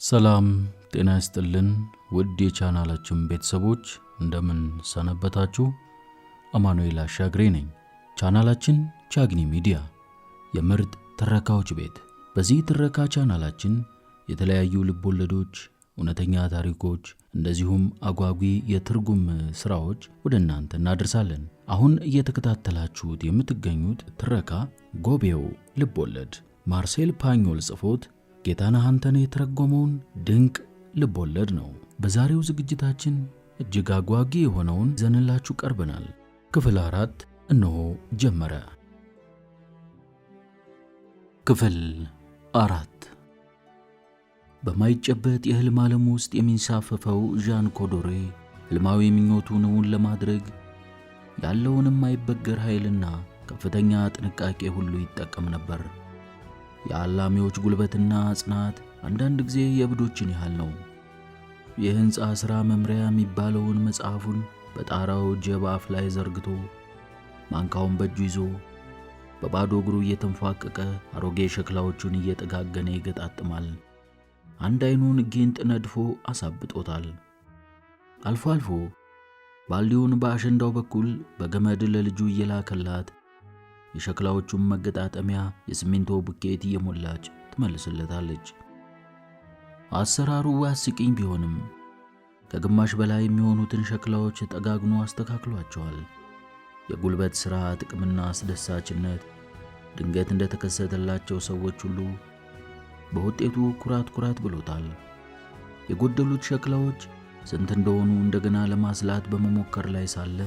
ሰላም ጤና ይስጥልን ውድ የቻናላችን ቤተሰቦች እንደምን ሰነበታችሁ? አማኑኤል አሻግሬ ነኝ። ቻናላችን ቻግኒ ሚዲያ የምርጥ ትረካዎች ቤት። በዚህ ትረካ ቻናላችን የተለያዩ ልቦለዶች፣ እውነተኛ ታሪኮች እንደዚሁም አጓጊ የትርጉም ስራዎች ወደ እናንተ እናደርሳለን። አሁን እየተከታተላችሁት የምትገኙት ትረካ ጎቤው ልቦለድ ማርሴል ፓኞል ጽፎት ጌታነህ አንተነህ የተረጎመውን ድንቅ ልቦለድ ነው። በዛሬው ዝግጅታችን እጅግ አጓጊ የሆነውን ዘንላችሁ ቀርበናል። ክፍል 4 እነሆ ጀመረ። ክፍል 4። በማይጨበጥ የህልም ዓለም ውስጥ የሚንሳፈፈው ዣን ኮዶሬ ህልማዊ ምኞቱን እውን ለማድረግ ያለውን የማይበገር ኃይልና ከፍተኛ ጥንቃቄ ሁሉ ይጠቀም ነበር። የአላሚዎች ጉልበትና ጽናት አንዳንድ ጊዜ የእብዶችን ያህል ነው። የህንፃ ሥራ መምሪያ የሚባለውን መጽሐፉን በጣራው ጀብ አፍ ላይ ዘርግቶ ማንካውን በእጁ ይዞ በባዶ እግሩ እየተንፏቀቀ አሮጌ ሸክላዎቹን እየጠጋገነ ይገጣጥማል። አንድ አይኑን ጊንጥ ነድፎ አሳብጦታል። አልፎ አልፎ ባልዲውን በአሸንዳው በኩል በገመድ ለልጁ እየላከላት የሸክላዎቹን መገጣጠሚያ የሲሚንቶ ቡኬት እየሞላች ትመልስለታለች። አሰራሩ አስቂኝ ቢሆንም ከግማሽ በላይ የሚሆኑትን ሸክላዎች ጠጋግኖ አስተካክሏቸዋል። የጉልበት ሥራ ጥቅምና አስደሳችነት ድንገት እንደተከሰተላቸው ሰዎች ሁሉ በውጤቱ ኩራት ብሎታል። የጎደሉት ሸክላዎች ስንት እንደሆኑ እንደገና ለማስላት በመሞከር ላይ ሳለ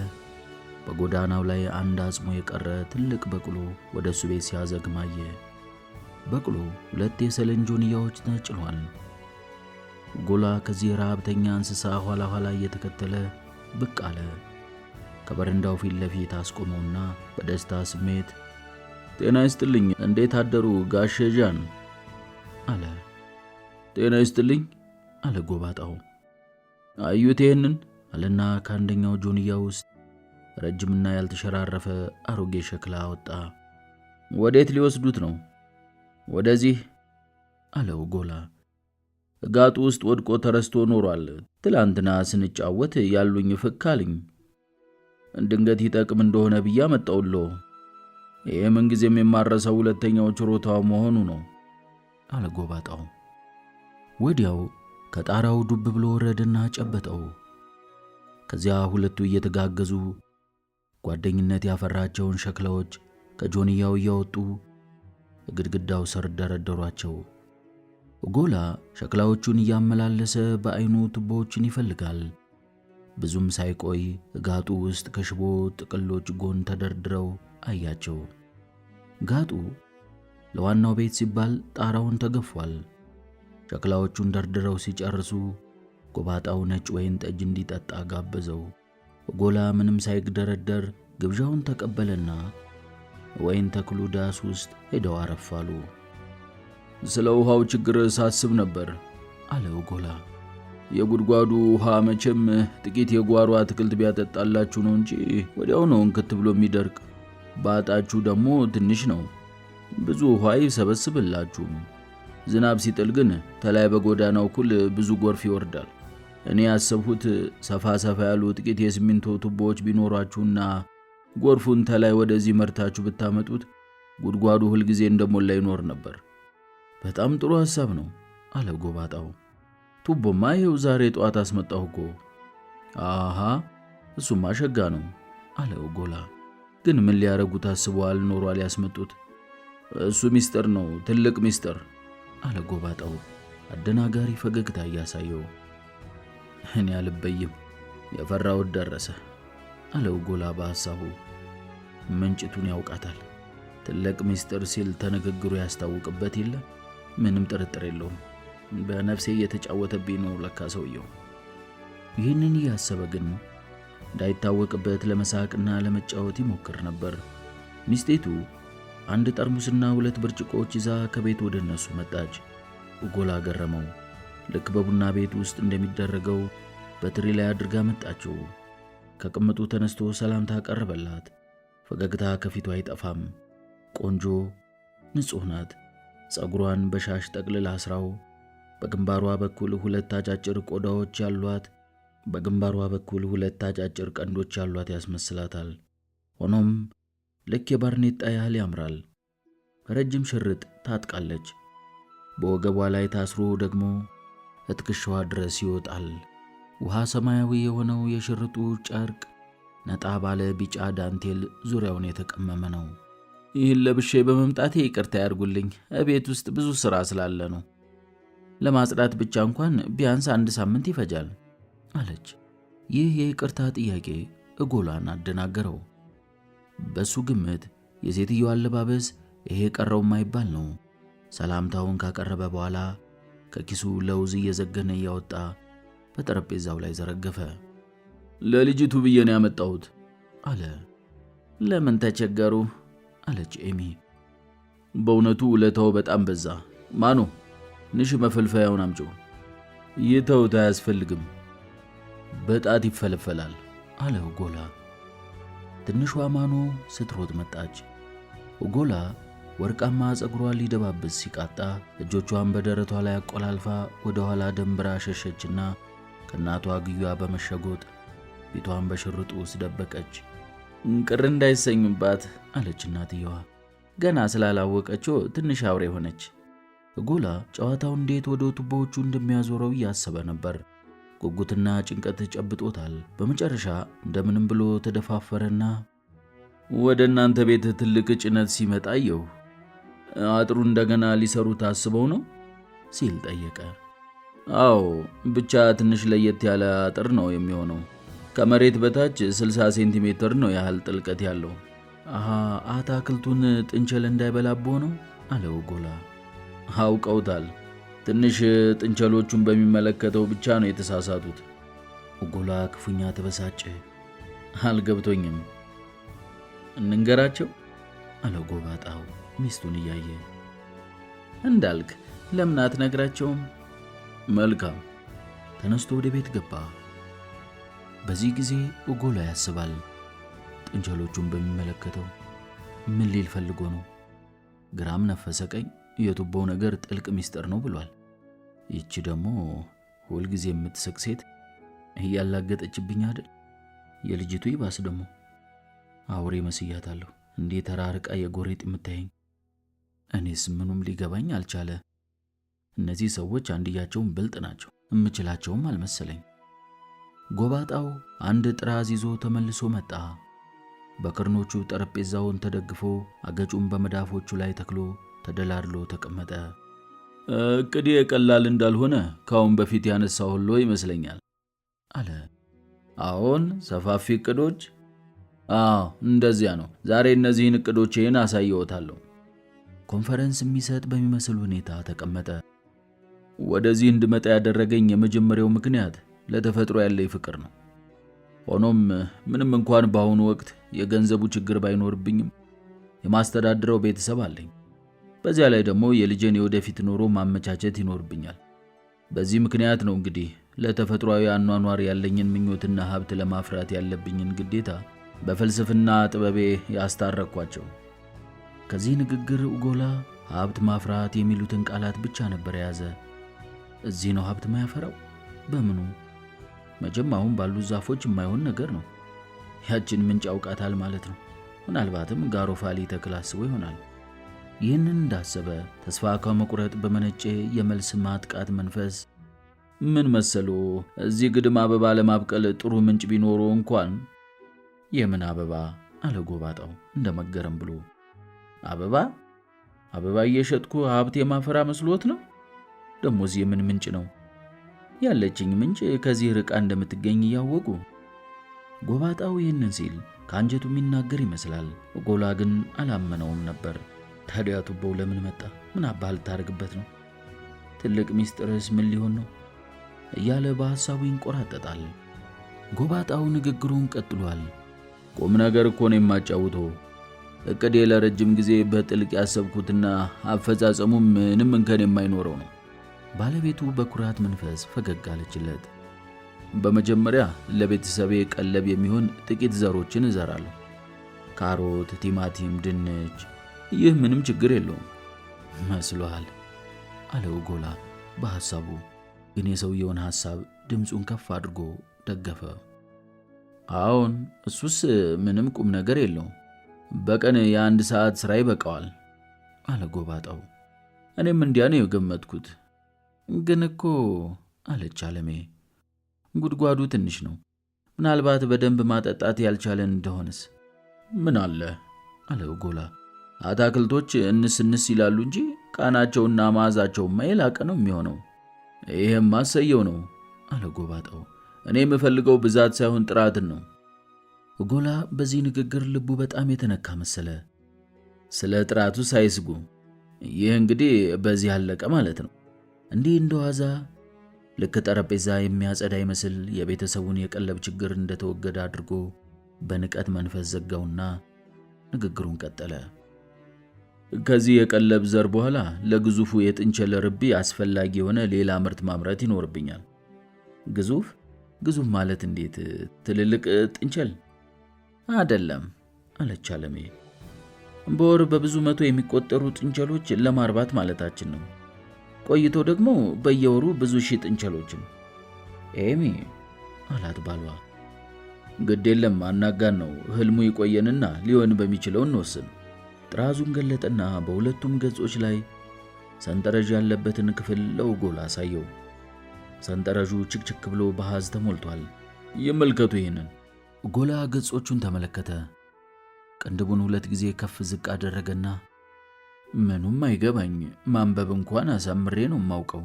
በጎዳናው ላይ አንድ አጽሞ የቀረ ትልቅ በቅሎ ወደ እሱ ቤት ሲያዘግም አየ። በቅሎ 2 የሰሌን ጆንያዎች ተጭኗል። ጎላ ከዚህ ረሃብተኛ እንስሳ ኋላ እየተከተለ ብቅ አለ። ከበረንዳው ፊት ለፊት አስቆመውና በደስታ ስሜት ጤና ይስጥልኝ፣ እንዴት አደሩ ጋሼ ዣን አለ። ጤና ይስጥልኝ አለ ጎባጣው። አዩት ይሄንን አለና ከአንደኛው ጆንያ ውስጥ ረጅምና ያልተሸራረፈ አሮጌ ሸክላ አወጣ። ወዴት ሊወስዱት ነው? ወደዚህ አለው ጎላ። ጋጡ ውስጥ ወድቆ ተረስቶ ኖሯል። ትላንትና ስንጫወት ያሉኝ ፍካልኝ ድንገት ይጠቅም እንደሆነ ብዬ አመጣውሎ። ይሄ ምንጊዜም የማረሰው ሁለተኛው ችሮታው መሆኑ ነው አለ ጎባጣው። ወዲያው ከጣራው ዱብ ብሎ ወረደና ጨበጠው። ከዚያ ሁለቱ እየተጋገዙ ጓደኝነት ያፈራቸውን ሸክላዎች ከጆንያው እያወጡ ግድግዳው ስር ደረደሯቸው። ጎላ ሸክላዎቹን እያመላለሰ በአይኑ ቱቦዎችን ይፈልጋል። ብዙም ሳይቆይ ጋጡ ውስጥ ከሽቦ ጥቅሎች ጎን ተደርድረው አያቸው። ጋጡ ለዋናው ቤት ሲባል ጣራውን ተገፏል። ሸክላዎቹን ደርድረው ሲጨርሱ ጎባጣው ነጭ ወይን ጠጅ እንዲጠጣ ጋበዘው። ጎላ ምንም ሳይግደረደር ግብዣውን ተቀበለና ወይን ተክሉ ዳስ ውስጥ ሄደው አረፋሉ። ስለ ውሃው ችግር ሳስብ ነበር አለው ጎላ። የጉድጓዱ ውሃ መቼም ጥቂት የጓሮ አትክልት ቢያጠጣላችሁ ነው እንጂ ወዲያው ነው እንክት ብሎ የሚደርቅ። ባጣችሁ ደግሞ ትንሽ ነው፣ ብዙ ውሃ ይሰበስብላችሁም። ዝናብ ሲጥል ግን ተላይ በጎዳናው ኩል ብዙ ጎርፍ ይወርዳል። እኔ ያሰብሁት ሰፋ ያሉ ጥቂት የሲሚንቶ ቱቦዎች ቢኖራችሁና ጎርፉን ተላይ ወደዚህ መርታችሁ ብታመጡት ጉድጓዱ ሁል ጊዜ እንደሞላ ይኖር ነበር። በጣም ጥሩ ሐሳብ ነው አለ ጎባጣው። ቱቦማ ይኸው ዛሬ ጠዋት አስመጣሁ እኮ። አሃ እሱማ ሸጋ ነው አለው ጎላ። ግን ምን ሊያረጉት አስበዋል ኖሯል ያስመጡት? እሱ ሚስጥር ነው፣ ትልቅ ሚስጥር አለ ጎባጣው አደናጋሪ ፈገግታ እያሳየው። እኔ አልበይም፣ የፈራሁት ደረሰ አለው ጎላ በሐሳቡ። ምንጭቱን ያውቃታል። ትልቅ ሚስጥር ሲል ተነግግሩ ያስታውቅበት የለ። ምንም ጥርጥር የለውም። በነፍሴ እየተጫወተብኝ ነው ለካ ሰውየው። ይህንን ያሰበ ግን እንዳይታወቅበት ለመሳቅና ለመጫወት ይሞክር ነበር። ሚስቴቱ አንድ ጠርሙስና 2 ብርጭቆዎች ይዛ ከቤት ወደ እነሱ መጣች። ጎላ ገረመው። ልክ በቡና ቤት ውስጥ እንደሚደረገው በትሪ ላይ አድርጋ መጣችው። ከቅምጡ ተነስቶ ሰላምታ ቀረበላት። ፈገግታ ከፊቱ አይጠፋም። ቆንጆ ንጹህ ናት። ጸጉሯን በሻሽ ጠቅልላ አስራው በግንባሯ በኩል ሁለት አጫጭር ቀንዶች ያሏት ያስመስላታል። ሆኖም ልክ የባርኔጣ ያህል ያምራል። ረጅም ሽርጥ ታጥቃለች። በወገቧ ላይ ታስሮ ደግሞ እትከሻዋ ድረስ ይወጣል። ውሃ ሰማያዊ የሆነው የሽርጡ ጨርቅ ነጣ ባለ ቢጫ ዳንቴል ዙሪያውን የተቀመመ ነው። ይህን ለብሼ በመምጣቴ ይቅርታ ያድርጉልኝ። እቤት ውስጥ ብዙ ሥራ ስላለ ነው። ለማጽዳት ብቻ እንኳን ቢያንስ 1 ሳምንት ይፈጃል አለች። ይህ የይቅርታ ጥያቄ እጎላን አደናገረው። በሱ ግምት የሴትየው አለባበስ ይሄ ቀረው የማይባል ነው። ሰላምታውን ካቀረበ በኋላ ከኪሱ ለውዝ እየዘገነ እያወጣ በጠረጴዛው ላይ ዘረገፈ። ለልጅቱ ብዬ ነው ያመጣሁት አለ። ለምን ተቸገሩ? አለች ኤሚ። በእውነቱ ውለታው በጣም በዛ። ማኑ ንሽ መፈልፈያውን አምጪው። ይተውት፣ አያስፈልግም፣ በጣት ይፈለፈላል አለ ኡጎላ። ትንሿ ማኑ ስትሮጥ መጣች። ኡጎላ ወርቃማ ጸጉሯን ሊደባብስ ሲቃጣ እጆቿን በደረቷ ላይ አቆላልፋ ወደ ኋላ ደንብራ ሸሸችና ከእናቷ ግዩዋ በመሸጎጥ ፊቷን በሽርጡ ውስጥ ደበቀች። ቅር እንዳይሰኙባት አለች እናትየዋ። ገና ስላላወቀችው ትንሽ አውሬ ሆነች። ኡጎላ ጨዋታው እንዴት ወደ ቱቦዎቹ እንደሚያዞረው እያሰበ ነበር። ጉጉትና ጭንቀት ጨብጦታል። በመጨረሻ እንደምንም ብሎ ተደፋፈረና ወደ እናንተ ቤት ትልቅ ጭነት ሲመጣ አየሁ። አጥሩ እንደገና ሊሰሩ ታስበው ነው ሲል ጠየቀ። አዎ፣ ብቻ ትንሽ ለየት ያለ አጥር ነው የሚሆነው። ከመሬት በታች 60 ሴንቲሜትር ነው ያህል ጥልቀት ያለው። አታክልቱን ጥንቸል እንዳይበላቦ ነው አለ ኡጎላ። አውቀውታል። ትንሽ ጥንቸሎቹን በሚመለከተው ብቻ ነው የተሳሳቱት። ኡጎላ ክፉኛ ተበሳጨ። አልገብቶኝም። እንንገራቸው አለ ጎባጣው ሚስቱን እያየ። እንዳልክ ለምን አትነግራቸውም? መልካም። ተነስቶ ወደ ቤት ገባ። በዚህ ጊዜ ኡጎላ ያስባል። ጥንቸሎቹን በሚመለከተው ምን ሊል ፈልጎ ነው? ግራም ነፈሰ ቀኝ የቱቦው ነገር ጥልቅ ሚስጥር ነው ብሏል። ይቺ ደግሞ ሁልጊዜ የምትስቅ ሴት እያላገጠችብኝ አይደል? የልጅቱ ይባስ ደግሞ አውሬ መስያታለሁ። እንዴ ተራርቃ የጎሬጥ የምታየኝ? እኔስ ምኑም ሊገባኝ አልቻለ። እነዚህ ሰዎች አንድያቸውን ብልጥ ናቸው። እምችላቸውም አልመሰለኝ። ጎባጣው አንድ ጥራዝ ይዞ ተመልሶ መጣ። በክርኖቹ ጠረጴዛውን ተደግፎ አገጩን በመዳፎቹ ላይ ተክሎ ተደላድሎ ተቀመጠ። እቅዴ ቀላል እንዳልሆነ ካሁን በፊት ያነሳው ሁሉ ይመስለኛል አለ። አዎን፣ ሰፋፊ እቅዶች? አዎ፣ እንደዚያ ነው። ዛሬ እነዚህን እቅዶቼን አሳየዎታለሁ። ኮንፈረንስ የሚሰጥ በሚመስል ሁኔታ ተቀመጠ። ወደዚህ እንድመጣ ያደረገኝ የመጀመሪያው ምክንያት ለተፈጥሮ ያለኝ ፍቅር ነው። ሆኖም ምንም እንኳን በአሁኑ ወቅት የገንዘቡ ችግር ባይኖርብኝም የማስተዳድረው ቤተሰብ አለኝ። በዚያ ላይ ደግሞ የልጄን የወደፊት ኑሮ ማመቻቸት ይኖርብኛል። በዚህ ምክንያት ነው እንግዲህ ለተፈጥሯዊ አኗኗር ያለኝን ምኞትና ሀብት ለማፍራት ያለብኝን ግዴታ በፍልስፍና ጥበቤ ያስታረቅኳቸው። ከዚህ ንግግር ኡጎላ ሀብት ማፍራት የሚሉትን ቃላት ብቻ ነበር የያዘ። እዚህ ነው ሀብት ማያፈራው? በምኑ? መቼም አሁን ባሉት ዛፎች የማይሆን ነገር ነው። ያችን ምንጭ ያውቃታል ማለት ነው። ምናልባትም ጋሮፋሊ ተክል አስቦ ይሆናል። ይህንን እንዳሰበ ተስፋ ከመቁረጥ በመነጨ የመልስ ማጥቃት መንፈስ ምን መሰሎ፣ እዚህ ግድም አበባ ለማብቀል ጥሩ ምንጭ ቢኖሮ እንኳን። የምን አበባ? አለ ጎባጣው እንደመገረም ብሎ። አበባ እየሸጥኩ ሀብት የማፈራ መስሎት ነው? ደሞ እዚህ የምን ምንጭ ነው? ያለችኝ ምንጭ ከዚህ ርቃ እንደምትገኝ እያወቁ። ጎባጣው ይህንን ሲል ከአንጀቱ የሚናገር ይመስላል። ኡጎላ ግን አላመነውም ነበር። ታዲያ ቱቦው ለምን መጣ? ምን አባል ታርግበት ነው? ትልቅ ሚስጥርስ ምን ሊሆን ነው? እያለ በሐሳቡ ይንቆራጠጣል። ጎባጣው ንግግሩን ቀጥሏል። ቁም ነገር እኮ ነው የማጫውተው። እቅዴ ለረጅም ጊዜ በጥልቅ ያሰብኩትና አፈጻጸሙ ምንም እንከን የማይኖረው ነው። ባለቤቱ በኩራት መንፈስ ፈገግ አለችለት። በመጀመሪያ ለቤተሰቤ ቀለብ የሚሆን ጥቂት ዘሮችን እዘራለሁ። ካሮት፣ ቲማቲም፣ ድንች። ይህ ምንም ችግር የለውም መስሏል አለ ኡጎላ በሐሳቡ። ግን የሰውየውን ሐሳብ ድምፁን ከፍ አድርጎ ደገፈ። አዎን፣ እሱስ ምንም ቁም ነገር የለው። በቀን የ1 ሰዓት ሥራ ይበቃዋል አለ ጎባጣው። እኔም እንዲያ ነው የገመትኩት። ግን እኮ አለች አለሜ፣ ጉድጓዱ ትንሽ ነው። ምናልባት በደንብ ማጠጣት ያልቻለን እንደሆነስ? ምን አለ አለው ጎላ። አታክልቶች እንስ ይላሉ እንጂ ቃናቸውና መዓዛቸውማ የላቀ ነው የሚሆነው። ይሄም ማሰየው ነው አለ ጎባጣው። እኔ የምፈልገው ብዛት ሳይሆን ጥራትን ነው። ጎላ በዚህ ንግግር ልቡ በጣም የተነካ መሰለ። ስለ ጥራቱ ሳይስጉ፣ ይህ እንግዲህ በዚህ አለቀ ማለት ነው። እንዲህ እንደዋዛ ልክ ጠረጴዛ የሚያጸዳ ይመስል የቤተሰቡን የቀለብ ችግር እንደተወገደ አድርጎ በንቀት መንፈስ ዘጋውና ንግግሩን ቀጠለ። ከዚህ የቀለብ ዘር በኋላ ለግዙፉ የጥንቸል ርቢ አስፈላጊ የሆነ ሌላ ምርት ማምረት ይኖርብኛል። ግዙፍ ማለት እንዴት? ትልልቅ ጥንቸል አይደለም አለች አለሜ። በወር በብዙ መቶ የሚቆጠሩ ጥንቸሎች ለማርባት ማለታችን ነው። ቆይቶ ደግሞ በየወሩ ብዙ ሺህ ጥንቸሎችን። ኤሚ አላት ባሏ። ግድ የለም አናጋን ነው። ህልሙ ይቆየንና ሊሆን በሚችለው እንወስን። ጥራዙን ገለጠና በሁለቱም ገጾች ላይ ሰንጠረዥ ያለበትን ክፍል ለጎላ አሳየው። ሰንጠረዡ ችክችክ ብሎ በሐዝ ተሞልቷል። ይመልከቱ ይህንን። ጎላ ገጾቹን ተመለከተ። ቅንድቡን 2 ጊዜ ከፍ ዝቅ አደረገና ምኑም አይገባኝ፣ ማንበብ እንኳን አሳምሬ ነው የማውቀው፣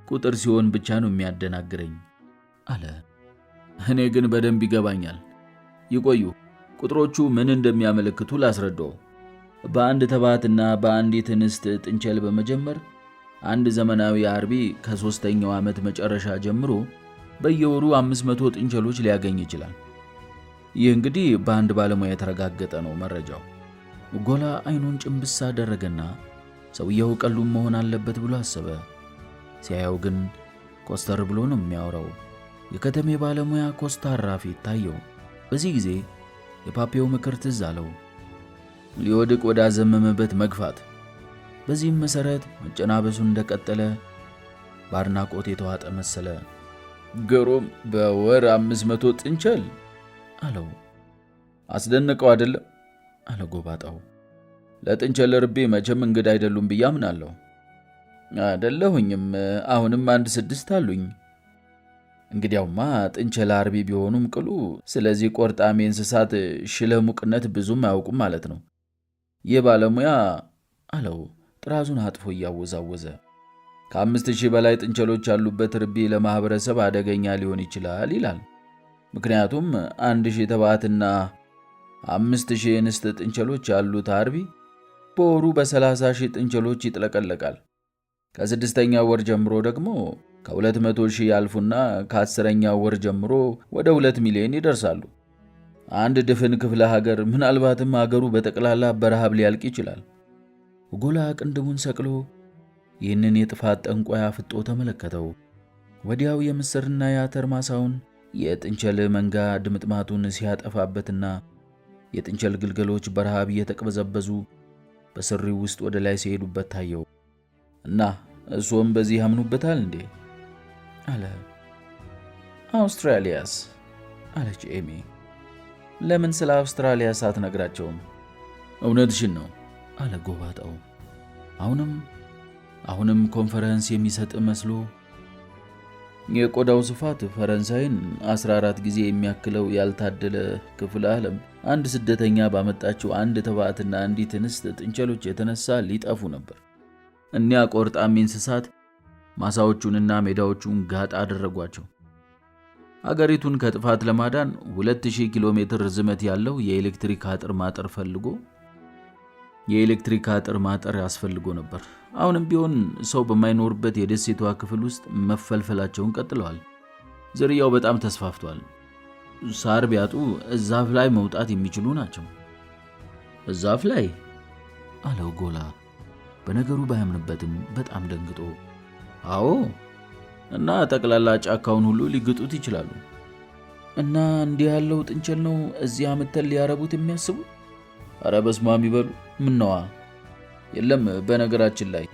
ቁጥር ሲሆን ብቻ ነው የሚያደናግረኝ አለ። እኔ ግን በደንብ ይገባኛል። ይቆዩ፣ ቁጥሮቹ ምን እንደሚያመለክቱ ላስረዳው። በአንድ ተባትና በአንዲት እንስት ጥንቸል በመጀመር አንድ ዘመናዊ አርቢ ከ3ኛው ዓመት መጨረሻ ጀምሮ በየወሩ 500 ጥንቸሎች ሊያገኝ ይችላል። ይህ እንግዲህ በአንድ ባለሙያ የተረጋገጠ ነው መረጃው። ጎላ አይኑን ጭንብስ አደረገና ሰውየው ቀሉም መሆን አለበት ብሎ አሰበ። ሲያየው ግን ኮስተር ብሎ ነው የሚያወራው። የከተሜ ባለሙያ ኮስታራ ፊት ታየው። በዚህ ጊዜ የፓፔው ምክር ትዝ አለው፣ ሊወድቅ ወዳዘመመበት መግፋት። በዚህም መሰረት መጨናበሱን እንደቀጠለ በአድናቆት የተዋጠ መሰለ። ገሮም በወር 500 ጥንቸል አለው። አስደነቀው አይደለም አለ ጎባጣው። ለጥንቸል ርቤ መቼም እንግዳ አይደሉም ብዬ አምናለሁ። አይደለሁኝም፣ አሁንም 6 አሉኝ። እንግዲያውማ ጥንቸል አርቢ ቢሆኑም ቅሉ፣ ስለዚህ ቆርጣሚ እንስሳት ሽለሙቅነት ብዙም አያውቁም ማለት ነው። ይህ ባለሙያ አለው ጥራዙን አጥፎ እያወዛወዘ፣ ከ5000 በላይ ጥንቸሎች ያሉበት ርቢ ለማህበረሰብ አደገኛ ሊሆን ይችላል ይላል። ምክንያቱም 1000 ተባዕትና 5000 እንስት ጥንቸሎች ያሉት አርቢ በወሩ በ30,000 ጥንቸሎች ይጥለቀለቃል። ከ6ኛው ወር ጀምሮ ደግሞ ከ200,000 ያልፉና ከ10ኛው ወር ጀምሮ ወደ 2 ሚሊዮን ይደርሳሉ። አንድ ድፍን ክፍለ ሀገር፣ ምናልባትም ሀገሩ በጠቅላላ በረሃብ ሊያልቅ ይችላል። ጎላ ቅንድቡን ሰቅሎ ይህንን የጥፋት ጠንቋይ አፍጦ ተመለከተው። ወዲያው የምስርና የአተር ማሳውን የጥንቸል መንጋ ድምጥማቱን ሲያጠፋበትና የጥንቸል ግልገሎች በረሃብ እየተቅበዘበዙ በስሪው ውስጥ ወደ ላይ ሲሄዱበት ታየው። እና እሱም በዚህ ያምኑበታል እንዴ አለ። አውስትራሊያስ አለች ኤሚ። ለምን ስለ አውስትራሊያስ አትነግራቸውም? እውነትሽን ነው አለ ጎባጣው። አሁንም ኮንፈረንስ የሚሰጥ መስሎ የቆዳው ስፋት ፈረንሳይን 14 ጊዜ የሚያክለው ያልታደለ ክፍለ ዓለም አንድ ስደተኛ ባመጣችው አንድ ተባዕትና አንዲት እንስት ጥንቸሎች የተነሳ ሊጠፉ ነበር። እኒያ ቆርጣሚ እንስሳት ማሳዎቹንና ሜዳዎቹን ጋጣ አደረጓቸው። አገሪቱን ከጥፋት ለማዳን 2000 ኪሎ ሜትር ርዝመት ያለው የኤሌክትሪክ አጥር ማጠር ፈልጎ የኤሌክትሪክ አጥር ማጠር ያስፈልጎ ነበር። አሁንም ቢሆን ሰው በማይኖርበት የደሴቷ ክፍል ውስጥ መፈልፈላቸውን ቀጥለዋል። ዝርያው በጣም ተስፋፍቷል። ሳር ቢያጡ ዛፍ ላይ መውጣት የሚችሉ ናቸው። ዛፍ ላይ አለው ጎላ በነገሩ ባያምንበትም በጣም ደንግጦ። አዎ፣ እና ጠቅላላ ጫካውን ሁሉ ሊግጡት ይችላሉ። እና እንዲህ ያለው ጥንቸል ነው እዚህ አመተል ሊያረቡት የሚያስቡ? አረ በስማም ይበሉ። ምነዋ? የለም፣ በነገራችን ላይ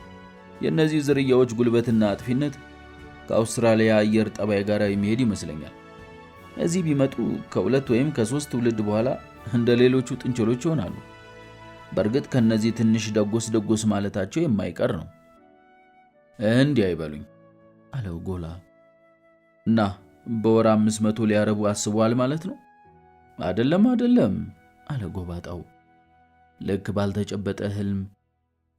የእነዚህ ዝርያዎች ጉልበትና አጥፊነት ከአውስትራሊያ አየር ጠባይ ጋር የሚሄድ ይመስለኛል። እዚህ ቢመጡ ከሁለት ወይም ከ3 ትውልድ በኋላ እንደ ሌሎቹ ጥንቸሎች ይሆናሉ። በእርግጥ ከነዚህ ትንሽ ደጎስ ማለታቸው የማይቀር ነው። እንዲህ አይበሉኝ አለው ጎላ። እና በወር 500 ሊያረቡ አስበዋል ማለት ነው? አይደለም አለ ጎባጣው ልክ ባልተጨበጠ ህልም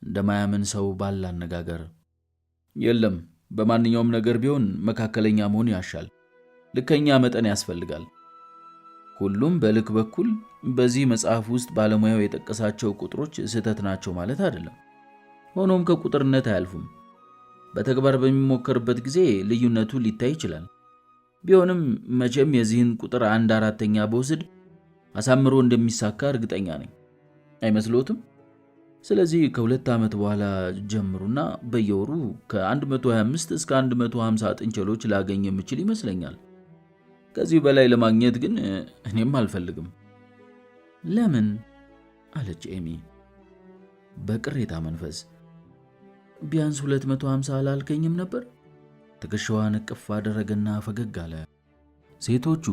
እንደማያምን ሰው ባለ አነጋገር። የለም፣ በማንኛውም ነገር ቢሆን መካከለኛ መሆን ያሻል። ልከኛ መጠን ያስፈልጋል። ሁሉም በልክ በኩል በዚህ መጽሐፍ ውስጥ ባለሙያው የጠቀሳቸው ቁጥሮች ስህተት ናቸው ማለት አይደለም። ሆኖም ከቁጥርነት አያልፉም። በተግባር በሚሞከርበት ጊዜ ልዩነቱ ሊታይ ይችላል። ቢሆንም መቼም የዚህን ቁጥር 1/4ኛ በወስድ አሳምሮ እንደሚሳካ እርግጠኛ ነኝ። አይመስሎትም? ስለዚህ ከ2 ዓመት በኋላ ጀምሩና በየወሩ ከ125 እስከ 150 ጥንቸሎች ላገኝ የምችል ይመስለኛል። ከዚህ በላይ ለማግኘት ግን እኔም አልፈልግም። ለምን? አለች ኤሚ በቅሬታ መንፈስ። ቢያንስ 250 አላልከኝም ነበር? ትከሻዋን እቅፍ አደረገና ፈገግ አለ። ሴቶቹ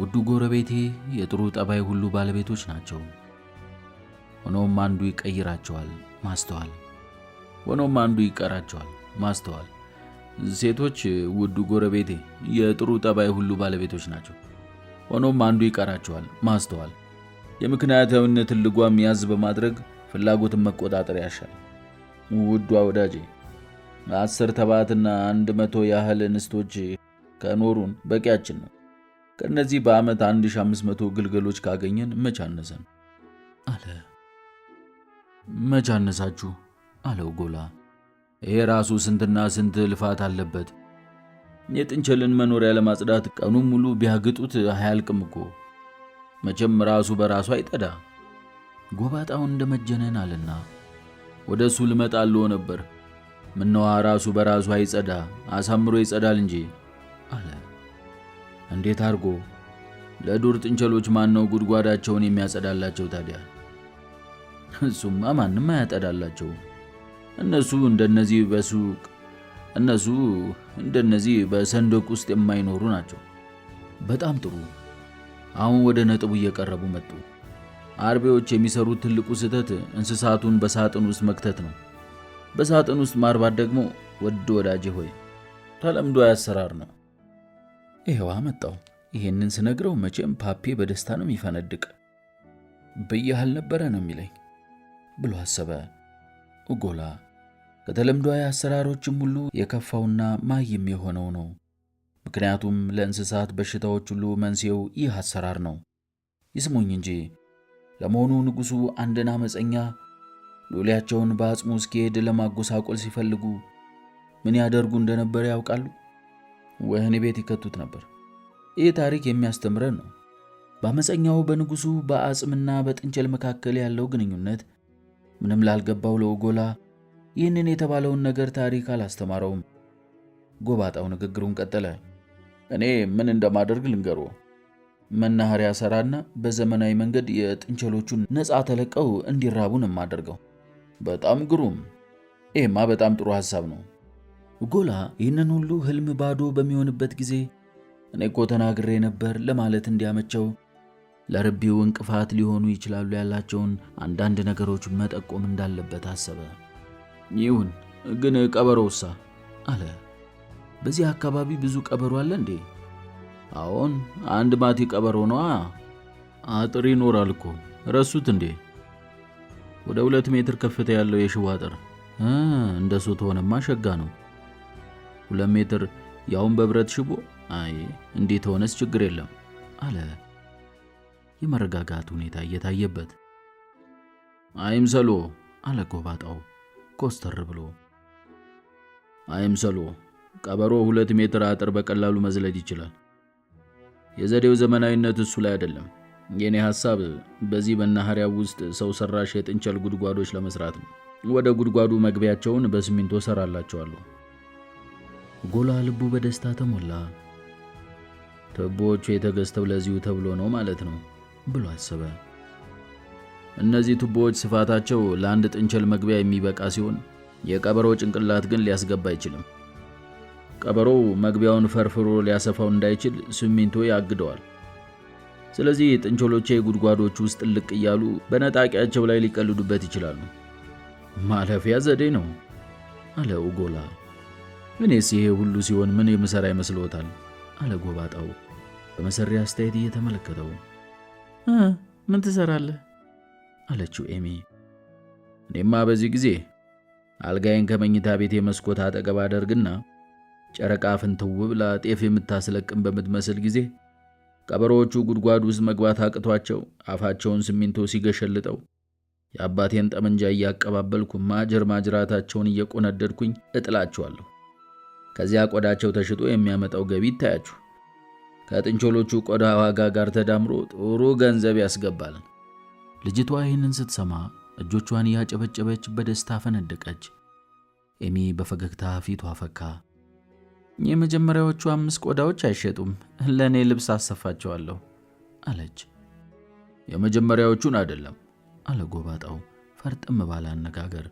ውዱ ጎረቤቴ የጥሩ ጠባይ ሁሉ ባለቤቶች ናቸው። ሆኖም አንዱ ይቀይራቸዋል፣ ማስተዋል። ሆኖም አንዱ ይቀራቸዋል፣ ማስተዋል። ሴቶች ውዱ ጎረቤቴ የጥሩ ጠባይ ሁሉ ባለቤቶች ናቸው። ሆኖም አንዱ ይቀራቸዋል፣ ማስተዋል። የምክንያታዊነትን ልጓም ያዝ በማድረግ ፍላጎትን መቆጣጠር ያሻል። ውዷ ወዳጄ 10 ተባትና 100 ያህል እንስቶች ከኖሩን በቂያችን ነው። ከነዚህ በዓመት 1500 ግልገሎች ካገኘን መቻነሰን አለ። መቻነሳችሁ አለው ጎላ። ይሄ ራሱ ስንትና ስንት ልፋት አለበት። የጥንቸልን መኖሪያ ለማጽዳት ቀኑን ሙሉ ቢያግጡት አያልቅም እኮ። መቼም ራሱ በራሱ አይጠዳ። ጎባጣው እንደመጀነን አለና ወደሱ ልመጣልዎ ነበር። ምነዋ ራሱ በራሱ አይጸዳ፣ አሳምሮ ይጸዳል እንጂ አለ። እንዴት አርጎ? ለዱር ጥንቸሎች ማን ነው ጉድጓዳቸውን የሚያጸዳላቸው ታዲያ? እሱማ ማንም አያጸዳላቸው። እነሱ እንደነዚህ በሰንደቅ ውስጥ የማይኖሩ ናቸው። በጣም ጥሩ። አሁን ወደ ነጥቡ እየቀረቡ መጡ። አርቢዎች የሚሰሩት ትልቁ ስህተት እንስሳቱን በሳጥን ውስጥ መክተት ነው። በሳጥን ውስጥ ማርባት ደግሞ ወድ ወዳጄ ሆይ ተለምዶ ያሰራር ነው። ይሄዋ መጣው። ይሄንን ስነግረው መቼም ፓፔ በደስታ ነው የሚፈነድቅ። በየሃል ነበረ ነው የሚለኝ ብሎ አሰበ። ጎላ ከተለምዷዊ አሰራሮችም ሁሉ የከፋውና ማይም የሆነው ነው። ምክንያቱም ለእንስሳት በሽታዎች ሁሉ መንስኤው ይህ አሰራር ነው። ይስሙኝ እንጂ ለመሆኑ ንጉሡ አንድን አመፀኛ ሎሌያቸውን በአጽሙ እስኪሄድ ለማጎሳቆል ሲፈልጉ ምን ያደርጉ እንደነበር ያውቃሉ? ወህኒ ቤት ይከቱት ነበር። ይህ ታሪክ የሚያስተምረን ነው። በአመፀኛው በንጉሡ በአጽምና በጥንቸል መካከል ያለው ግንኙነት ምንም ላልገባው ለጎላ ይህንን የተባለውን ነገር ታሪክ አላስተማረውም። ጎባጣው ንግግሩን ቀጠለ። እኔ ምን እንደማደርግ ልንገሮ። መናኸሪያ ሰራና በዘመናዊ መንገድ የጥንቸሎቹን ነፃ ተለቀው እንዲራቡን ማደርገው። በጣም ግሩም። ይሄማ በጣም ጥሩ ሐሳብ ነው። ጎላ ይህንን ሁሉ ህልም ባዶ በሚሆንበት ጊዜ እኔ እኮ ተናግሬ ነበር ለማለት እንዲያመቸው ለርቢው እንቅፋት ሊሆኑ ይችላሉ ያላቸውን አንዳንድ ነገሮች መጠቆም እንዳለበት አሰበ። ይሁን ግን ቀበሮውሳ አለ። በዚህ አካባቢ ብዙ ቀበሮ አለ እንዴ? አዎን፣ አንድ ማቲ ቀበሮ ነዋ። አጥር ይኖራል እኮ ረሱት እንዴ? ወደ 2 ሜትር ከፍታ ያለው የሽቦ አጥር። እንደሱ ተሆነማ ሸጋ ነው። 2 ሜትር ያውን በብረት ሽቦ? አይ እንዴት ሆነስ ችግር የለም አለ የመረጋጋት ሁኔታ እየታየበት። አይምሰሎ አለ ጎባጣው ኮስተር ብሎ። አይምሰሎ፣ ቀበሮ 2 ሜትር አጥር በቀላሉ መዝለድ ይችላል። የዘዴው ዘመናዊነት እሱ ላይ አይደለም። የኔ ሐሳብ በዚህ መናኸሪያው ውስጥ ሰው ሰራሽ የጥንቸል ጉድጓዶች ለመስራት ነው። ወደ ጉድጓዱ መግቢያቸውን በሲሚንቶ ሰራላቸዋለሁ። ጎላ ልቡ በደስታ ተሞላ። ቱቦዎቹ የተገዝተው ለዚሁ ተብሎ ነው ማለት ነው ብሎ አሰበ። እነዚህ ቱቦዎች ስፋታቸው ለአንድ ጥንቸል መግቢያ የሚበቃ ሲሆን የቀበሮ ጭንቅላት ግን ሊያስገባ አይችልም። ቀበሮው መግቢያውን ፈርፍሮ ሊያሰፋው እንዳይችል ሲሚንቶ ያግደዋል። ስለዚህ ጥንቸሎቼ ጉድጓዶች ውስጥ ልቅ እያሉ በነጣቂያቸው ላይ ሊቀልዱበት ይችላሉ። ማለፊያ ዘዴ ነው አለ ኡጎላ። እኔስ ይሄ ሁሉ ሲሆን ምን የምሰራ ይመስልዎታል? አለ ጎባጣው በመሰሪያ አስተያየት እየተመለከተው። ምን ትሰራለህ? አለችው ኤሚ። እኔማ በዚህ ጊዜ አልጋዬን ከመኝታ ቤቴ መስኮት አጠገብ አደርግና ጨረቃ ፍንትው ብላ ጤፍ የምታስለቅም በምትመስል ጊዜ ቀበሮዎቹ ጉድጓድ ውስጥ መግባት አቅቷቸው አፋቸውን ሲሚንቶ ሲገሸልጠው የአባቴን ጠመንጃ እያቀባበልኩ ማጅራታቸውን እየቆነደድኩኝ እጥላቸዋለሁ። ከዚያ ቆዳቸው ተሽጦ የሚያመጣው ገቢ ይታያችሁ። ከጥንቸሎቹ ቆዳ ዋጋ ጋር ተዳምሮ ጥሩ ገንዘብ ያስገባል። ልጅቷ ይህንን ስትሰማ እጆቿን እያጨበጨበች በደስታ ፈነደቀች። ኤሚ በፈገግታ ፊቷ ፈካ። የመጀመሪያዎቹ 5 ቆዳዎች አይሸጡም፣ ለእኔ ልብስ አሰፋቸዋለሁ አለች። የመጀመሪያዎቹን አይደለም አለ ጎባጣው ፈርጥም ባለ አነጋገር።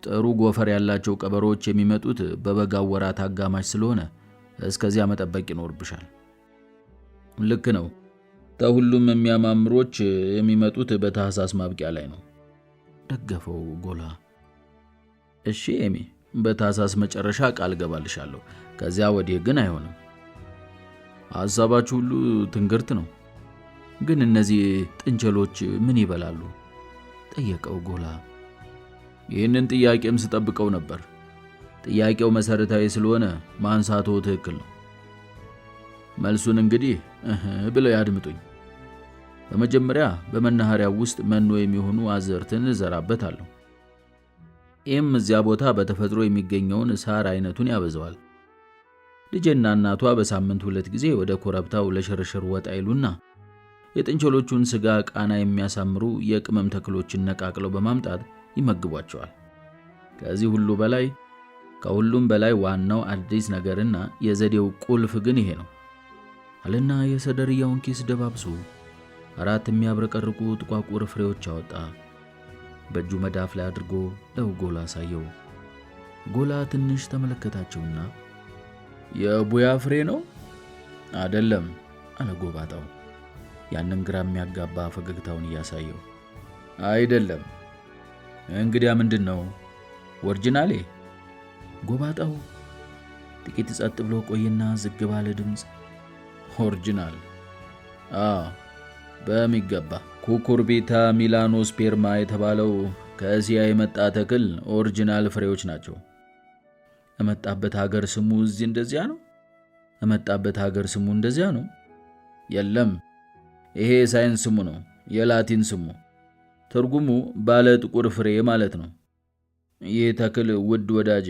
ጥሩ ጎፈር ያላቸው ቀበሮች የሚመጡት በበጋው ወራት አጋማሽ ስለሆነ እስከዚያ መጠበቅ ይኖርብሻል። ልክ ነው። ከሁሉም የሚያማምሮች የሚመጡት በታህሳስ ማብቂያ ላይ ነው ደገፈው ጎላ። እሺ ኤሚ፣ በታህሳስ መጨረሻ ቃል ገባልሻለሁ። ከዚያ ወዲህ ግን አይሆንም። ሐሳባችሁ ሁሉ ትንግርት ነው። ግን እነዚህ ጥንቸሎች ምን ይበላሉ? ጠየቀው ጎላ። ይህንን ጥያቄም ስጠብቀው ነበር። ጥያቄው መሰረታዊ ስለሆነ ማንሳቶ ትክክል ነው። መልሱን እንግዲህ ብለው ያድምጡኝ። በመጀመሪያ በመናኸሪያው ውስጥ መኖ የሚሆኑ አዘርትን እዘራበታለሁ። ይህም እዚያ ቦታ በተፈጥሮ የሚገኘውን ሳር አይነቱን ያበዛዋል። ልጄና እናቷ በሳምንት 2 ጊዜ ወደ ኮረብታው ለሽርሽር ወጣ ይሉና የጥንቸሎቹን ስጋ ቃና የሚያሳምሩ የቅመም ተክሎችን ነቃቅለው በማምጣት ይመግቧቸዋል። ከሁሉም በላይ ዋናው አዲስ ነገርና የዘዴው ቁልፍ ግን ይሄ ነው አለና የሰደርያውን ኪስ ደባብሶ 4 የሚያብረቀርቁ ጥቋቁር ፍሬዎች አወጣ። በእጁ መዳፍ ላይ አድርጎ ለጎላ አሳየው። ጎላ ትንሽ ተመለከታቸውና የቡያ ፍሬ ነው አይደለም አለ ጎባጣው ያንን ግራ የሚያጋባ ፈገግታውን እያሳየው። አይደለም። እንግዲያ ምንድነው? ኦሪጂናሌ? ጎባጣው ጥቂት ጸጥ ብሎ ቆይና ዝግ ባለ ድምፅ ኦሪጂናል? በሚገባ ኩኩርቢታ ሚላኖስፔርማ የተባለው ከእስያ የመጣ ተክል ኦሪጂናል ፍሬዎች ናቸው። የመጣበት ሀገር ስሙ እዚህ እንደዚያ ነው? የመጣበት ሀገር ስሙ እንደዚያ ነው? የለም፣ ይሄ ሳይንስ ስሙ ነው፣ የላቲን ስሙ። ትርጉሙ ባለ ጥቁር ፍሬ ማለት ነው። ይህ ተክል ውድ ወዳጄ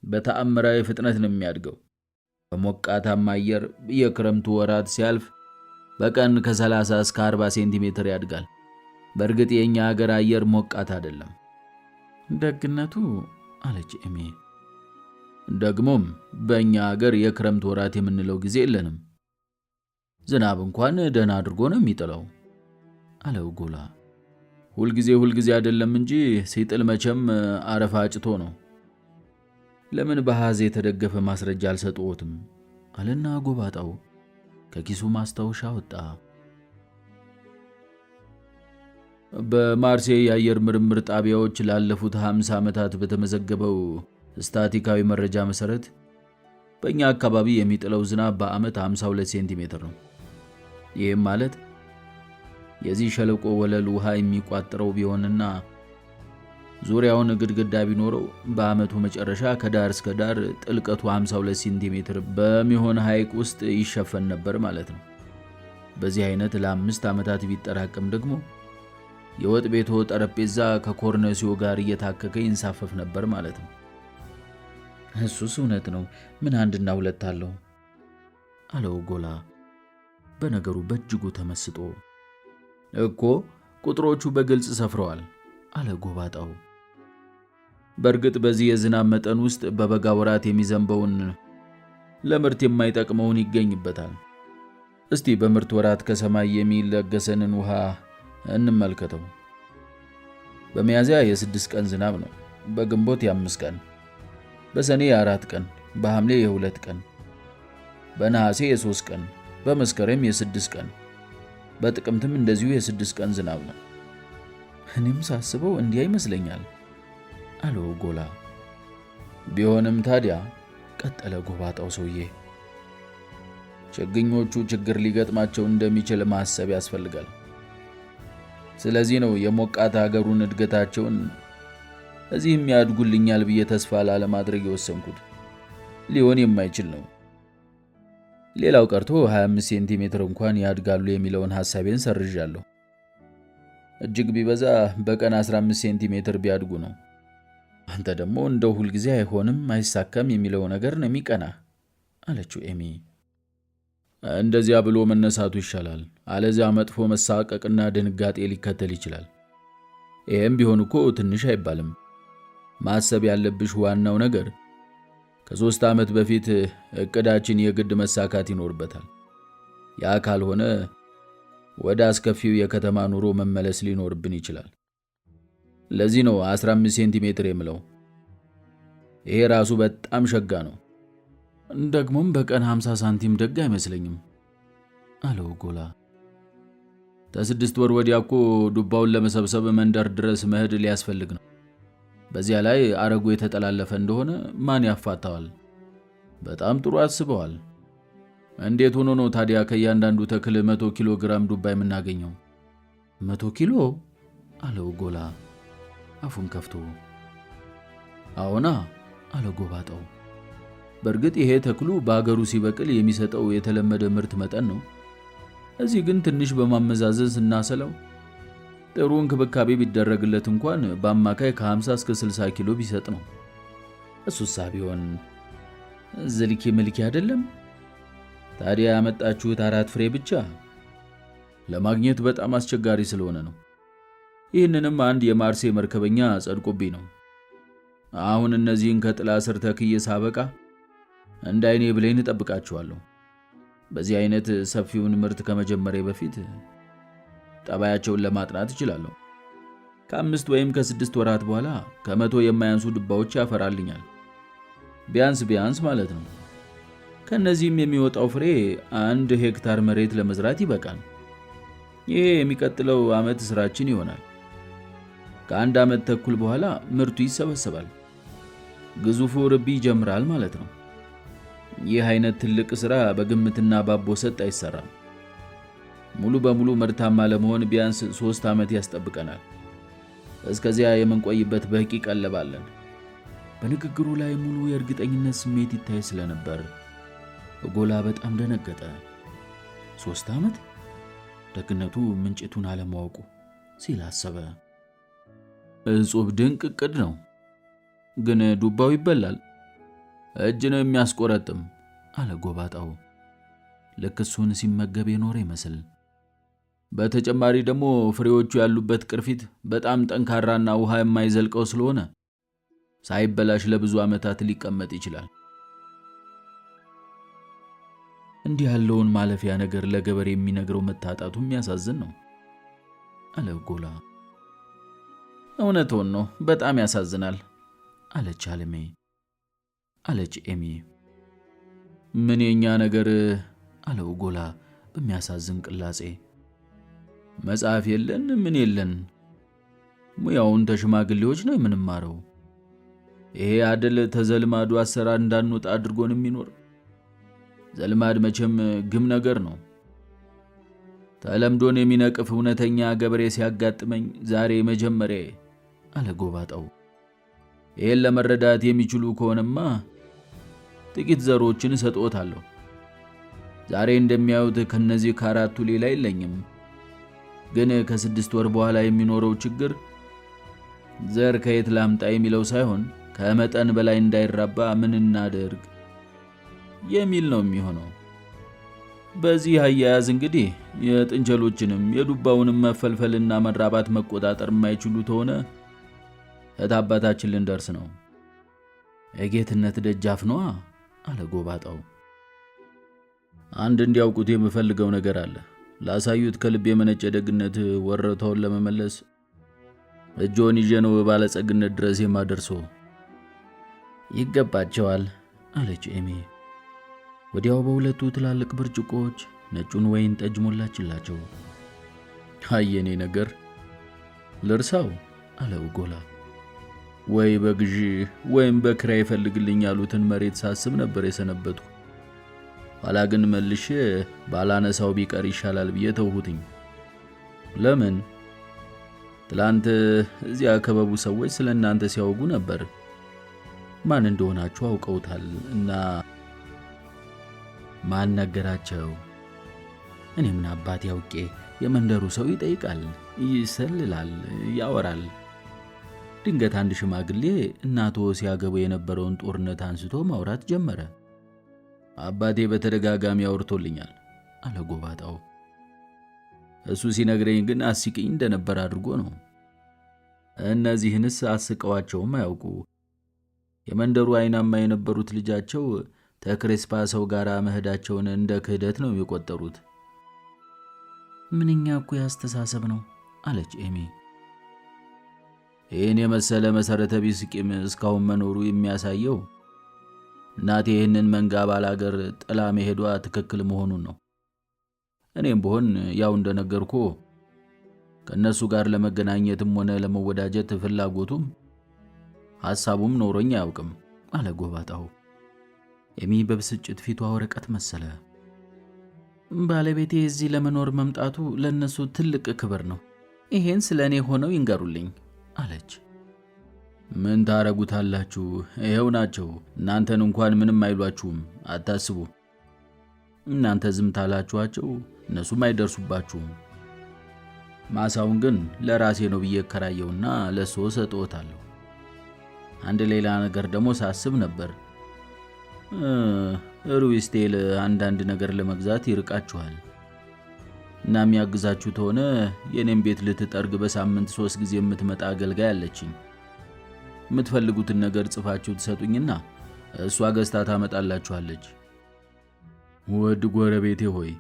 በተአምራዊ ፍጥነት ነው የሚያድገው። በሞቃታማ አየር የክረምቱ ወራት ሲያልፍ በቀን ከ30 እስከ 40 ሴንቲሜትር ያድጋል። በእርግጥ የኛ ሀገር አየር ሞቃት አይደለም። ደግነቱ አለች ኤሚ። ደግሞም በእኛ ሀገር የክረምት ወራት የምንለው ጊዜ የለንም። ዝናብ እንኳን ደህና አድርጎ ነው የሚጥለው አለው ጎላ። ሁልጊዜ አይደለም እንጂ ሲጥል መቼም አረፋ አጭቶ ነው። ለምን በሐዘ የተደገፈ ማስረጃ አልሰጠዎትም? አለና ጎባጣው ከኪሱ ማስታወሻ ወጣ። በማርሴይ የአየር ምርምር ጣቢያዎች ላለፉት 50 ዓመታት በተመዘገበው ስታቲካዊ መረጃ መሰረት በእኛ አካባቢ የሚጥለው ዝናብ በዓመት 52 ሴንቲሜትር ነው። ይህም ማለት የዚህ ሸለቆ ወለል ውሃ የሚቋጥረው ቢሆንና ዙሪያውን ግድግዳ ቢኖረው በዓመቱ መጨረሻ ከዳር እስከ ዳር ጥልቀቱ 52 ሴንቲሜትር በሚሆን ሐይቅ ውስጥ ይሸፈን ነበር ማለት ነው። በዚህ አይነት ለ5 ዓመታት ቢጠራቀም ደግሞ የወጥ ቤቱ ጠረጴዛ ከኮርነሲዮ ጋር እየታከከ ይንሳፈፍ ነበር ማለት ነው። እሱስ እውነት ነው። ምን አንድና ሁለት አለው አለው ጎላ በነገሩ በእጅጉ ተመስጦ። እኮ ቁጥሮቹ በግልጽ ሰፍረዋል አለ ጎባጣው። በእርግጥ በዚህ የዝናብ መጠን ውስጥ በበጋ ወራት የሚዘንበውን ለምርት የማይጠቅመውን ይገኝበታል። እስቲ በምርት ወራት ከሰማይ የሚለገሰንን ውሃ እንመልከተው። በሚያዝያ የ6 ቀን ዝናብ ነው። በግንቦት የ5 ቀን፣ በሰኔ የ4 ቀን፣ በሐምሌ የ2 ቀን፣ በነሐሴ የ3 ቀን፣ በመስከረም የ6 ቀን፣ በጥቅምትም እንደዚሁ የ6 ቀን ዝናብ ነው። እኔም ሳስበው እንዲያ ይመስለኛል አለው ጎላ። ቢሆንም ታዲያ ቀጠለ ጎባጣው ሰውዬ፣ ችግኞቹ ችግር ሊገጥማቸው እንደሚችል ማሰብ ያስፈልጋል። ስለዚህ ነው የሞቃት ሀገሩን እድገታቸውን እዚህም ያድጉልኛል ብዬ ተስፋ ላለማድረግ የወሰንኩት። ሊሆን የማይችል ነው። ሌላው ቀርቶ 25 ሴንቲሜትር እንኳን ያድጋሉ የሚለውን ሐሳቤን ሰርዣለሁ። እጅግ ቢበዛ በቀን 15 ሴንቲሜትር ቢያድጉ ነው። አንተ ደግሞ እንደው ሁልጊዜ አይሆንም አይሳካም የሚለው ነገር ነው የሚቀናህ አለችው ኤሚ። እንደዚያ ብሎ መነሳቱ ይሻላል፣ አለዚያ መጥፎ መሳቀቅና ድንጋጤ ሊከተል ይችላል። ይህም ቢሆን እኮ ትንሽ አይባልም። ማሰብ ያለብሽ ዋናው ነገር ከ3 ዓመት በፊት እቅዳችን የግድ መሳካት ይኖርበታል። ያ ካልሆነ ወደ አስከፊው የከተማ ኑሮ መመለስ ሊኖርብን ይችላል። ለዚህ ነው 15 ሴንቲሜትር የምለው። ይሄ ራሱ በጣም ሸጋ ነው። ደግሞም በቀን 50 ሳንቲም ደግ አይመስለኝም አለው ጎላ። ከ6 ወር ወዲያ እኮ ዱባውን ለመሰብሰብ መንደር ድረስ መሄድ ሊያስፈልግ ነው። በዚያ ላይ አረጉ የተጠላለፈ እንደሆነ ማን ያፋታዋል? በጣም ጥሩ አስበዋል። እንዴት ሆኖ ነው ታዲያ ከእያንዳንዱ ተክል 100 ኪሎ ግራም ዱባ የምናገኘው? 100 ኪሎ አለው ጎላ አፉን ከፍቶ። አዎና አለ ጎባጣው። በእርግጥ ይሄ ተክሉ በአገሩ ሲበቅል የሚሰጠው የተለመደ ምርት መጠን ነው። እዚህ ግን ትንሽ በማመዛዘን ስናሰለው ጥሩ እንክብካቤ ቢደረግለት እንኳን በአማካይ ከ50 እስከ 60 ኪሎ ቢሰጥ ነው። እሱሳ ቢሆን ዝልኪ ምልኪ አይደለም። ታዲያ ያመጣችሁት 4 ፍሬ ብቻ ለማግኘት በጣም አስቸጋሪ ስለሆነ ነው። ይህንንም አንድ የማርሴ መርከበኛ ጸድቆብኝ ነው። አሁን እነዚህን ከጥላ ስር ተክዬ ሳበቃ እንደ አይኔ ብሌን እጠብቃቸዋለሁ። በዚህ አይነት ሰፊውን ምርት ከመጀመሪያ በፊት ጠባያቸውን ለማጥናት እችላለሁ። ከ5 ወይም ከ6 ወራት በኋላ ከ100 የማያንሱ ዱባዎች ያፈራልኛል። ቢያንስ ማለት ነው። ከነዚህም የሚወጣው ፍሬ 1 ሄክታር መሬት ለመዝራት ይበቃል። ይሄ የሚቀጥለው ዓመት ስራችን ይሆናል። ከ1 ዓመት ተኩል በኋላ ምርቱ ይሰበሰባል። ግዙፉ ርቢ ይጀምራል ማለት ነው። ይህ አይነት ትልቅ ስራ በግምትና ባቦ ሰጥ አይሰራም። ሙሉ በሙሉ ምርታማ ለመሆን ቢያንስ 3 ዓመት ያስጠብቀናል። እስከዚያ የምንቆይበት በቂ ቀለባለን። በንግግሩ ላይ ሙሉ የእርግጠኝነት ስሜት ይታይ ስለነበር ጎላ በጣም ደነገጠ። 3 ዓመት? ደግነቱ ምንጭቱን አለማወቁ ሲል አሰበ። እጹብ ድንቅ እቅድ ነው። ግን ዱባው ይበላል፣ እጅ ነው የሚያስቆረጥም አለ ጎባጣው። ልክ እሱን ሲመገብ የኖረ ይመስል። በተጨማሪ ደግሞ ፍሬዎቹ ያሉበት ቅርፊት በጣም ጠንካራና ውሃ የማይዘልቀው ስለሆነ ሳይበላሽ ለብዙ ዓመታት ሊቀመጥ ይችላል። እንዲህ ያለውን ማለፊያ ነገር ለገበሬ የሚነግረው መታጣቱ የሚያሳዝን ነው አለ ጎላ። እውነቱን ነው፣ በጣም ያሳዝናል አለች አለሜ። አለች ኤሚ። ምን የኛ ነገር አለው ጎላ በሚያሳዝን ቅላጼ። መጽሐፍ የለን ምን የለን፣ ሙያውን ተሽማግሌዎች ነው የምንማረው። ይሄ አደል ተዘልማዱ አሰራር እንዳንወጣ አድርጎን የሚኖር። ዘልማድ መቼም ግም ነገር ነው። ተለምዶን የሚነቅፍ እውነተኛ ገበሬ ሲያጋጥመኝ ዛሬ መጀመሪያ አለ ጎባጣው። ይሄን ለመረዳት የሚችሉ ከሆነማ ጥቂት ዘሮችን ሰጥቶታለሁ። ዛሬ እንደሚያዩት ከነዚህ ከአራቱ ሌላ የለኝም። ግን ከ6 ወር በኋላ የሚኖረው ችግር ዘር ከየት ላምጣ የሚለው ሳይሆን ከመጠን በላይ እንዳይራባ ምን እናደርግ የሚል ነው የሚሆነው። በዚህ አያያዝ እንግዲህ የጥንቸሎችንም የዱባውንም መፈልፈልና መራባት መቆጣጠር የማይችሉት ሆነ እታባታችን ልንደርስ ነው። የጌትነት ደጃፍ ነዋ አለ ጎባጣው። አንድ እንዲያውቁት የምፈልገው ነገር አለ። ላሳዩት ከልብ የመነጨ ደግነት ወረታውን ለመመለስ እጆን ይዤ ነው ባለጸግነት ድረስ የማደርሰው። ይገባቸዋል አለች ኤሚ። ወዲያው በሁለቱ ትላልቅ ብርጭቆዎች ነጩን ወይን ጠጅ ሞላችላቸው። አየኔ ነገር ልርሳው አለ ኡጎላ። ወይ በግዢ ወይም በክራይ ፈልግልኝ ያሉትን መሬት ሳስብ ነበር የሰነበትኩ። ኋላ ግን መልሼ ባላነሳው ቢቀር ይሻላል ብዬ ተውሁትኝ። ለምን? ትላንት እዚያ አካባቢ ሰዎች ስለናንተ ሲያወጉ ነበር። ማን እንደሆናችሁ አውቀውታል እና ማን ነገራቸው? እኔ ምን አባቴ ያውቄ። የመንደሩ ሰው ይጠይቃል፣ ይሰልላል፣ ያወራል። ድንገት አንድ ሽማግሌ እናቶ ሲያገቡ የነበረውን ጦርነት አንስቶ ማውራት ጀመረ። አባቴ በተደጋጋሚ አውርቶልኛል አለ ጎባጣው። እሱ ሲነግረኝ ግን አስቂኝ እንደነበር አድርጎ ነው። እነዚህንስ አስቀዋቸውም አያውቁ። የመንደሩ አይናማ የነበሩት ልጃቸው ተክሬስፓ ሰው ጋር መሄዳቸውን እንደ ክህደት ነው የቆጠሩት። ምንኛ እኮ ያስተሳሰብ ነው አለች ኤሚ። ይህን የመሰለ መሰረተ ቢስ ቂም እስካሁን መኖሩ የሚያሳየው እናቴ ይህንን መንጋ ባላገር ጥላ መሄዷ ትክክል መሆኑን ነው። እኔም ብሆን ያው እንደነገርኩ ከነሱ ጋር ለመገናኘትም ሆነ ለመወዳጀት ፍላጎቱም ሐሳቡም ኖሮኝ አያውቅም አለ ጎባጣው። ኤሚ በብስጭት ፊቷ ወረቀት መሰለ። ባለቤቴ እዚህ ለመኖር መምጣቱ ለነሱ ትልቅ ክብር ነው። ይሄን ስለኔ ሆነው ይንገሩልኝ አለች። ምን ታረጉታላችሁ? ይሄው ናቸው። እናንተን እንኳን ምንም አይሏችሁም፣ አታስቡ። እናንተ ዝም ታላችኋቸው እነሱም አይደርሱባችሁም። ማሳውን ግን ለራሴ ነው ብዬ ከራየውና ለሶ ሰጥቶታለሁ። አንድ ሌላ ነገር ደግሞ ሳስብ ነበር። ሩዊስቴል አንዳንድ ነገር ለመግዛት ይርቃችኋል እና የሚያግዛችሁ ተሆነ የኔም ቤት ልትጠርግ በሳምንት 3 ጊዜ የምትመጣ አገልጋይ አለችኝ። የምትፈልጉትን ነገር ጽፋችሁ ትሰጡኝና እሷ ገዝታ ታመጣላችኋለች። ውድ ጎረቤቴ ሆይ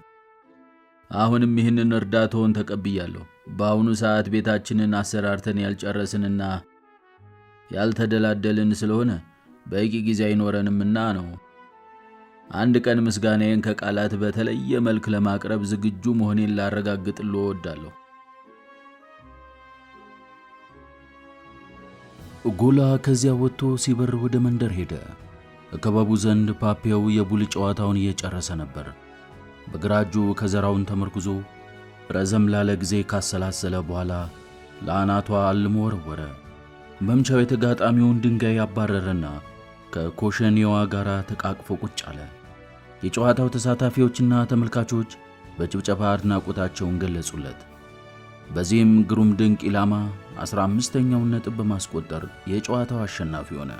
አሁንም ይህንን እርዳታውን ተቀብያለሁ። በአሁኑ ሰዓት ቤታችንን አሰራርተን ያልጨረስንና ያልተደላደልን ስለሆነ በቂ ጊዜ አይኖረንምና ነው። አንድ ቀን ምስጋናዬን ከቃላት በተለየ መልክ ለማቅረብ ዝግጁ መሆኔን ላረጋግጥልዎ እወዳለሁ። ጎላ ከዚያ ወጥቶ ሲበር ወደ መንደር ሄደ። ከከባቡ ዘንድ ፓፒያው የቡል ጨዋታውን እየጨረሰ ነበር። በግራ እጁ ከዘራውን ተመርኩዞ ረዘም ላለ ጊዜ ካሰላሰለ በኋላ ለአናቷ አልሞ ወረወረ። መምቻው የተጋጣሚውን ድንጋይ ያባረረና ከኮሸኔዋ ጋር ተቃቅፎ ቁጭ አለ። የጨዋታው ተሳታፊዎችና ተመልካቾች በጭብጨባ አድናቆታቸውን ገለጹለት። በዚህም ግሩም ድንቅ ኢላማ 15ኛውን ነጥብ በማስቆጠር የጨዋታው አሸናፊ ሆነ።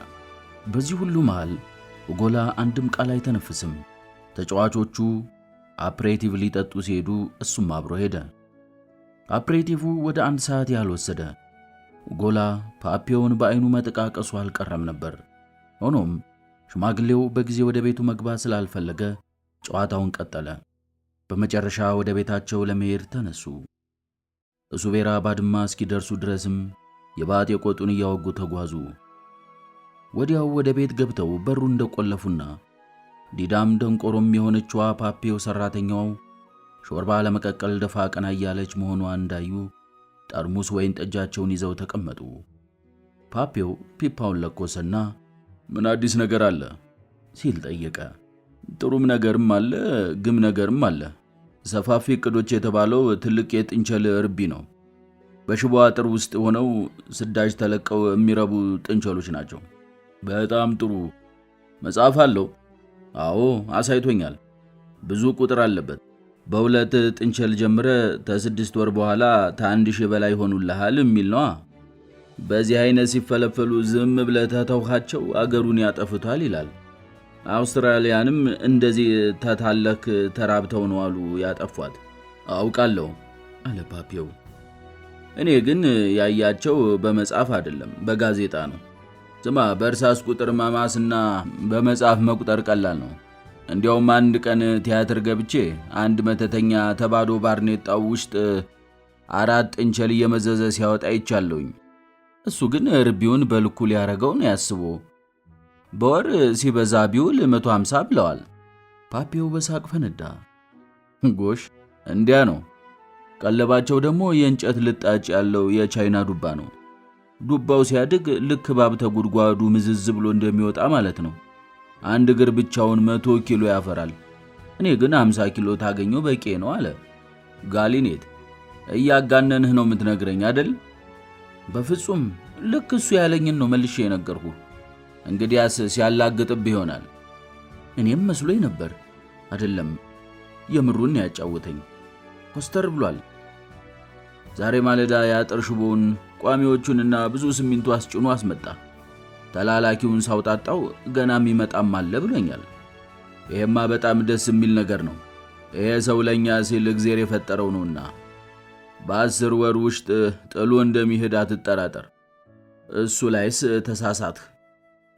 በዚህ ሁሉ መሃል ጎላ አንድም ቃል አይተነፍስም። ተጫዋቾቹ አፕሬቲቭ ሊጠጡ ሲሄዱ እሱም አብሮ ሄደ። አፕሬቲቭ ወደ 1 ሰዓት ያህል ወሰደ። ጎላ ፓፒዮን በአይኑ መጠቃቀሱ አልቀረም ነበር። ሆኖም ሽማግሌው በጊዜ ወደ ቤቱ መግባት ስላልፈለገ ጨዋታውን ቀጠለ። በመጨረሻ ወደ ቤታቸው ለመሄድ ተነሱ። እሱቤራ ባድማ እስኪደርሱ ድረስም የባጤ ቆጡን እያወጉ ተጓዙ። ወዲያው ወደ ቤት ገብተው በሩ እንደቆለፉና ዲዳም ደንቆሮም የሆነችዋ ፓፒዮ ሰራተኛው ሾርባ ለመቀቀል ደፋ ቀና እያለች መሆኗን እንዳዩ ጠርሙስ ወይን ጠጃቸውን ይዘው ተቀመጡ። ፓፒዮ ፒፓውን ለኮሰና ምን አዲስ ነገር አለ ሲል ጠየቀ። ጥሩም ነገርም አለ፣ ግም ነገርም አለ። ሰፋፊ እቅዶች የተባለው ትልቅ የጥንቸል እርቢ ነው። በሽቦ አጥር ውስጥ ሆነው ስዳጅ ተለቀው የሚረቡ ጥንቸሎች ናቸው። በጣም ጥሩ። መጽሐፍ አለው? አዎ አሳይቶኛል። ብዙ ቁጥር አለበት። በሁለት ጥንቸል ጀምረ ተ6 ወር በኋላ ተ1000 በላይ ሆኑልሃል የሚል ነው። በዚህ አይነት ሲፈለፈሉ ዝም ብለህ ተተውኻቸው አገሩን ያጠፉታል ይላል። አውስትራሊያንም እንደዚህ ተታለክ ተራብተው ነው አሉ ያጠፏት። አውቃለሁ አለ ፓፒዮ። እኔ ግን ያያቸው በመጽሐፍ አይደለም በጋዜጣ ነው። ስማ፣ በእርሳስ ቁጥር ማማስና በመጽሐፍ መቁጠር ቀላል ነው። እንዲያውም አንድ ቀን ቲያትር ገብቼ አንድ መተተኛ ተባዶ ባርኔጣው ውስጥ 4 ጥንቸል እየመዘዘ ሲያወጣ ይቻለውኝ። እሱ ግን ርቢውን በልኩ ሊያረገው ነው ያስበው። በወር ሲበዛ ቢውል 150 ብለዋል። ፓፔው በሳቅ ፈነዳ። ጎሽ እንዲያ ነው። ቀለባቸው ደግሞ የእንጨት ልጣጭ ያለው የቻይና ዱባ ነው። ዱባው ሲያድግ ልክ እባብ ተጉድጓዱ ምዝዝ ብሎ እንደሚወጣ ማለት ነው። አንድ እግር ብቻውን 100 ኪሎ ያፈራል። እኔ ግን 50 ኪሎ ታገኘው በቂ ነው አለ። ጋሊኔት እያጋነንህ ነው የምትነግረኝ አይደል? በፍጹም ልክ እሱ ያለኝን ነው መልሼ የነገርኩ። እንግዲያስ ሲያላግጥብህ ይሆናል። እኔም መስሎኝ ነበር። አይደለም የምሩን ያጫወተኝ። ኮስተር ብሏል። ዛሬ ማለዳ ያጥር ሽቦውን ቋሚዎቹንና ብዙ ሲሚንቶ አስጭኖ አስመጣ። ተላላኪውን ሳውጣጣው ገና የሚመጣም አለ ብሎኛል። ይሄማ በጣም ደስ የሚል ነገር ነው። ይሄ ሰው ለኛ ሲል እግዚአብሔር የፈጠረው ነውና በ10 ወር ውስጥ ጥሎ እንደሚሄድ አትጠራጠር። እሱ ላይስ ተሳሳትህ።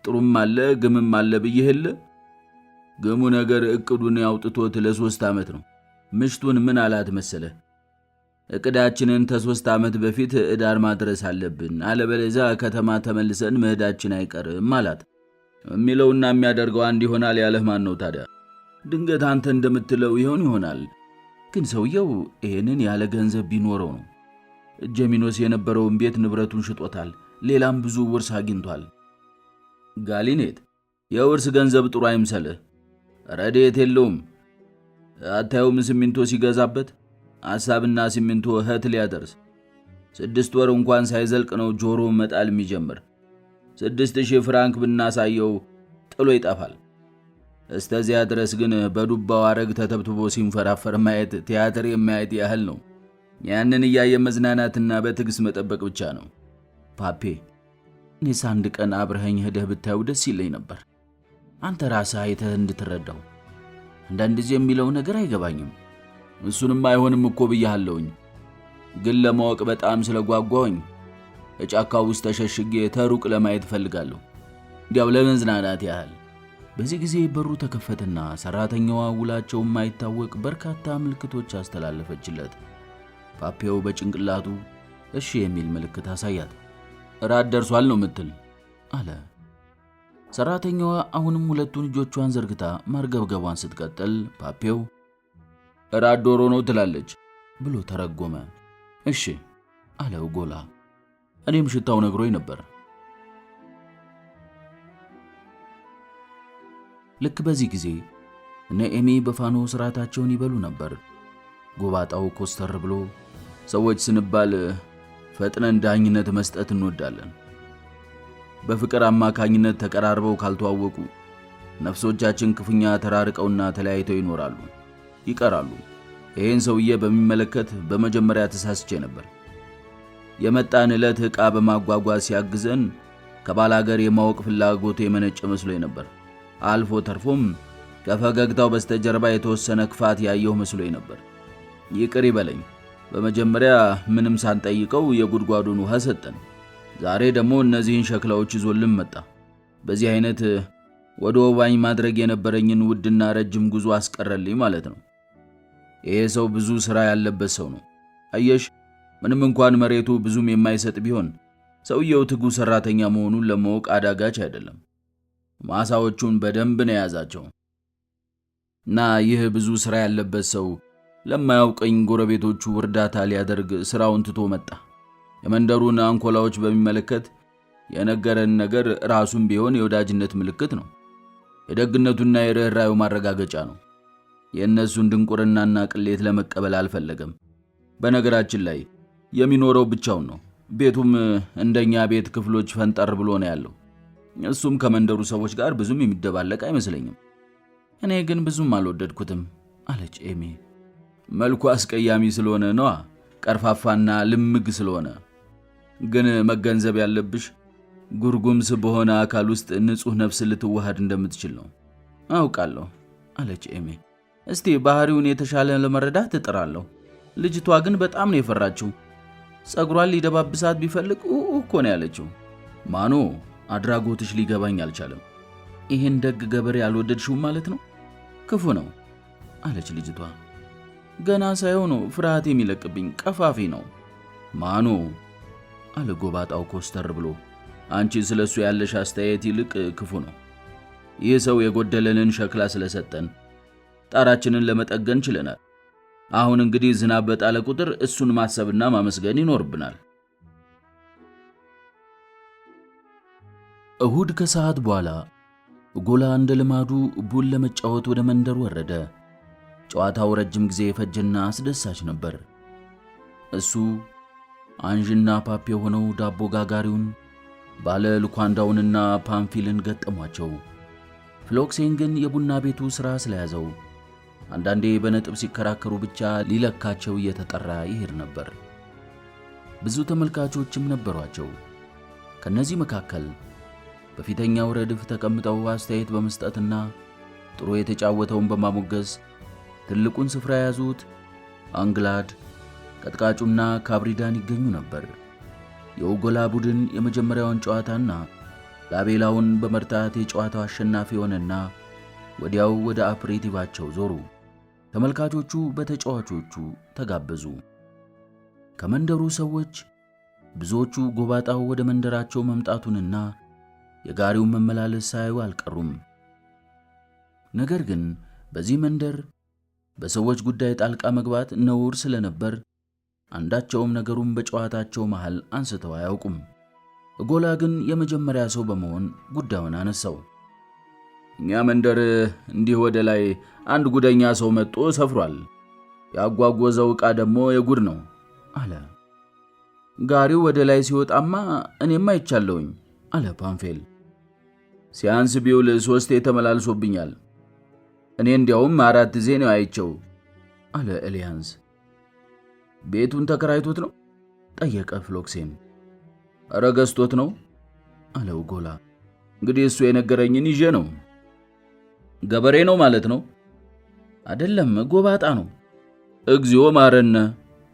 ጥሩም አለ ግምም አለ ብዬህል። ግሙ ነገር እቅዱን ያውጥቶት ለ3 ዓመት ነው። ምሽቱን ምን አላት መሰለ? እቅዳችንን ከ3 ዓመት በፊት እዳር ማድረስ አለብን፣ አለበለዚያ ከተማ ተመልሰን መሄዳችን አይቀርም አላት። የሚለውና የሚያደርገው አንድ ይሆናል ያለህ ማን ነው ታዲያ? ድንገት አንተ እንደምትለው ይሆናል። ግን ሰውየው ይሄንን ያለ ገንዘብ ቢኖረው ነው። ጀሚኖስ የነበረውን ቤት ንብረቱን ሽጦታል። ሌላም ብዙ ውርስ አግኝቷል። ጋሊኔት የውርስ ገንዘብ ጥሩ አይምሰልህ። ረድኤት የለውም። አታዩም ሲሚንቶ ሲገዛበት? ሐሳብና ሲሚንቶ እህት ሊያደርስ 6 ወር እንኳን ሳይዘልቅ ነው ጆሮ መጣል የሚጀምር። 6000 ፍራንክ ብናሳየው ጥሎ ይጠፋል። እስተዚያ ድረስ ግን በዱባው አረግ ተተብትቦ ሲንፈራፈር ማየት ቲያትር የማየት ያህል ነው። ያንን እያየ መዝናናትና በትዕግስት መጠበቅ ብቻ ነው። ፓፔ እኔስ አንድ ቀን አብረኸኝ ሄደህ ብታየው ደስ ይለኝ ነበር። አንተ ራስህ አይተህ እንድትረዳው። አንዳንድ ጊዜ የሚለው ነገር አይገባኝም። እሱንም አይሆንም እኮ ብያለሁኝ። ግን ለማወቅ በጣም ስለጓጓኝ እጫካው ውስጥ ተሸሽጌ ተሩቅ ለማየት ፈልጋለሁ፣ እንዲያው ለመዝናናት ያህል። በዚህ ጊዜ በሩ ተከፈተና ሰራተኛዋ ውላቸው የማይታወቅ በርካታ ምልክቶች አስተላለፈችለት። ፓፔው በጭንቅላቱ እሺ የሚል ምልክት አሳያት። ራት ደርሷል ነው ምትል አለ። ሰራተኛዋ አሁንም ሁለቱን እጆቿን ዘርግታ ማርገብገቧን ስትቀጥል ፓፔው ራት ዶሮ ነው ትላለች ብሎ ተረጎመ። እሺ አለው ጎላ። እኔም ሽታው ነግሮኝ ነበር። ልክ በዚህ ጊዜ እነ ኤሚ በፋኖስ ራታቸውን ይበሉ ነበር። ጎባጣው ኮስተር ብሎ ሰዎች ስንባል ፈጥነን ዳኝነት መስጠት እንወዳለን። በፍቅር አማካኝነት ተቀራርበው ካልተዋወቁ ነፍሶቻችን ክፉኛ ተራርቀውና ተለያይተው ይቀራሉ። ይሄን ሰውዬ በሚመለከት በመጀመሪያ ተሳስቼ ነበር። የመጣን ዕለት ዕቃ በማጓጓዝ ሲያግዘን ከባላገር የማወቅ ፍላጎት የመነጨ መስሎኝ ነበር። አልፎ ተርፎም ከፈገግታው በስተጀርባ የተወሰነ ክፋት ያየው መስሎኝ ነበር። ይቅር ይበለኝ። በመጀመሪያ ምንም ሳንጠይቀው የጉድጓዱን ውሃ ሰጠን። ዛሬ ደግሞ እነዚህን ሸክላዎች ይዞልን መጣ። በዚህ አይነት ወደ ወባኝ ማድረግ የነበረኝን ውድና ረጅም ጉዞ አስቀረልኝ ማለት ነው። ይሄ ሰው ብዙ ሥራ ያለበት ሰው ነው። አየሽ፣ ምንም እንኳን መሬቱ ብዙም የማይሰጥ ቢሆን ሰውየው ትጉ ሰራተኛ መሆኑን ለማወቅ አዳጋች አይደለም። ማሳዎቹን በደንብ ነው የያዛቸው። እና ይህ ብዙ ሥራ ያለበት ሰው ለማያውቀኝ ጎረቤቶቹ እርዳታ ሊያደርግ ሥራውን ትቶ መጣ። የመንደሩን አንኮላዎች በሚመለከት የነገረን ነገር ራሱም ቢሆን የወዳጅነት ምልክት ነው። የደግነቱና የርህራዩ ማረጋገጫ ነው። የእነሱን ድንቁርናና ቅሌት ለመቀበል አልፈለገም። በነገራችን ላይ የሚኖረው ብቻውን ነው። ቤቱም እንደኛ ቤት ክፍሎች ፈንጠር ብሎ ነው ያለው። እሱም ከመንደሩ ሰዎች ጋር ብዙም የሚደባለቅ አይመስለኝም። እኔ ግን ብዙም አልወደድኩትም አለች ኤሚ። መልኩ አስቀያሚ ስለሆነ ነዋ፣ ቀርፋፋና ልምግ ስለሆነ። ግን መገንዘብ ያለብሽ ጉርጉምስ በሆነ አካል ውስጥ ንጹህ ነፍስ ልትዋሃድ እንደምትችል ነው። አውቃለሁ አለች ኤሚ። እስቲ ባህሪውን የተሻለ ለመረዳት እጥራለሁ። ልጅቷ ግን በጣም ነው የፈራችው። ጸጉሯን ሊደባብሳት ቢፈልግ እኮ ነው ያለችው። ማኑ አድራጎትሽ ሊገባኝ አልቻለም። ይሄን ደግ ገበሬ አልወደድሽውም ማለት ነው? ክፉ ነው አለች ልጅቷ። ገና ሳይሆን ፍርሃት የሚለቅብኝ ቀፋፊ ነው። ማኑ አለ ጎባጣው ኮስተር ብሎ። አንቺ ስለሱ ያለሽ አስተያየት ይልቅ ክፉ ነው። ይህ ሰው የጎደለንን ሸክላ ስለሰጠን ጣራችንን ለመጠገን ችለናል። አሁን እንግዲህ ዝናብ በጣለ ቁጥር እሱን ማሰብና ማመስገን ይኖርብናል። እሁድ ከሰዓት በኋላ ጎላ እንደ ልማዱ ቡል ለመጫወት ወደ መንደር ወረደ። ጨዋታው ረጅም ጊዜ የፈጀና አስደሳች ነበር። እሱ አንዥና ፓፒ የሆነው ዳቦ ጋጋሪውን ባለ ልኳንዳውንና ፓምፊልን ገጠሟቸው። ፍሎክሴን ግን የቡና ቤቱ ሥራ ስለያዘው አንዳንዴ በነጥብ ሲከራከሩ ብቻ ሊለካቸው እየተጠራ ይሄድ ነበር። ብዙ ተመልካቾችም ነበሯቸው። ከነዚህ መካከል በፊተኛው ረድፍ ተቀምጠው አስተያየት በመስጠትና ጥሩ የተጫወተውን በማሞገስ ትልቁን ስፍራ የያዙት አንግላድ፣ ቀጥቃጩና ካብሪዳን ይገኙ ነበር። የኦጎላ ቡድን የመጀመሪያውን ጨዋታና ላቤላውን በመርታት የጨዋታው አሸናፊ ሆነና ወዲያው ወደ አፕሬቲቫቸው ዞሩ። ተመልካቾቹ በተጫዋቾቹ ተጋበዙ። ከመንደሩ ሰዎች ብዙዎቹ ጎባጣው ወደ መንደራቸው መምጣቱንና የጋሪውን መመላለስ ሳያዩ አልቀሩም። ነገር ግን በዚህ መንደር በሰዎች ጉዳይ ጣልቃ መግባት ነውር ስለነበር አንዳቸውም ነገሩን በጨዋታቸው መሃል አንስተው አያውቁም። ጎላ ግን የመጀመሪያ ሰው በመሆን ጉዳዩን አነሳው። እኛ መንደር እንዲህ ወደ ላይ አንድ ጉደኛ ሰው መጥቶ ሰፍሯል። ያጓጓዘው ዕቃ ደግሞ የጉድ ነው አለ። ጋሪው ወደ ላይ ሲወጣማ እኔም አይቻለሁኝ አለ ፓምፌል። ሲያንስ ቢውል 3 ተመላልሶብኛል። እኔ እንዲያውም 4 ጊዜ ነው አይቸው አለ ኤሊያንስ። ቤቱን ተከራይቶት ነው ጠየቀ ፍሎክሴን። ኧረ ገዝቶት ነው አለው ጎላ። እንግዲህ እሱ የነገረኝን ይዤ ነው። ገበሬ ነው ማለት ነው? አይደለም፣ ጎባጣ ነው። እግዚኦ ማረነ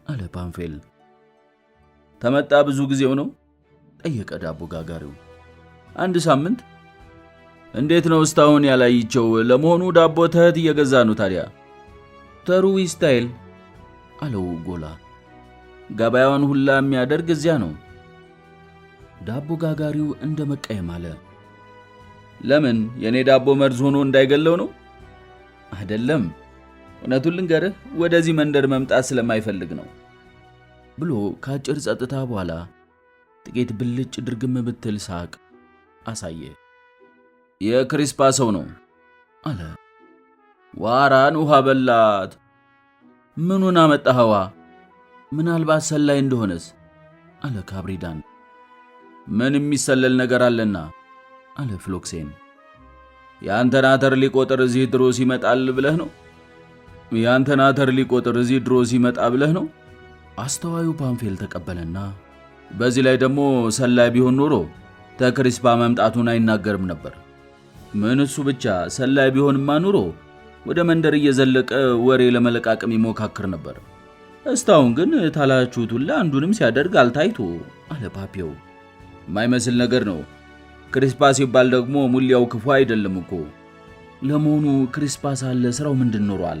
አለ ፓምፌል። ተመጣ ብዙ ጊዜው ነው ጠየቀ ዳቦ ጋጋሪው። 1 ሳምንት። እንዴት ነው እስካሁን ያላይቸው? ለመሆኑ ዳቦ ተህት እየገዛ ነው ታዲያ? ተሩዊ ስታይል አለው ጎላ። ገበያውን ሁላ የሚያደርግ እዚያ ነው። ዳቦ ጋጋሪው እንደ መቀየም አለ። ለምን የኔ ዳቦ መርዝ ሆኖ እንዳይገለው ነው? አይደለም፣ እውነቱን ልንገርህ ወደዚህ መንደር መምጣት ስለማይፈልግ ነው ብሎ ከአጭር ጸጥታ በኋላ ጥቂት ብልጭ ድርግም ብትል ሳቅ አሳየ። የክሪስፓ ሰው ነው አለ። ዋራን ውሃ በላት። ምኑን አመጣኸዋ? ምናልባት ሰላይ እንደሆነስ አለ ካብሪዳን። ምን የሚሰለል ነገር አለና አለ ፍሎክሴን። ያንተን አተር ሊቆጥር እዚህ ድሮስ ይመጣል ብለህ ነው? ያንተን አተር ሊቆጥር እዚህ ድሮስ ይመጣ ብለህ ነው? አስተዋዩ ፓምፌል ተቀበለና በዚህ ላይ ደግሞ ሰላይ ቢሆን ኖሮ ተክሪስፓ መምጣቱን አይናገርም ነበር። ምን እሱ ብቻ ሰላይ ቢሆንማ ኑሮ ወደ መንደር እየዘለቀ ወሬ ለመለቃቀም ይሞካክር ነበር። እስታውን ግን ታላችሁት ሁላ አንዱንም ሲያደርግ አልታይቶ አለ ፓፒው። የማይመስል ነገር ነው። ክሪስፓ ሲባል ደግሞ ሙሊያው ክፉ አይደለም እኮ። ለመሆኑ ክሪስፓ ሳለ ስራው ምንድን ኖሯል?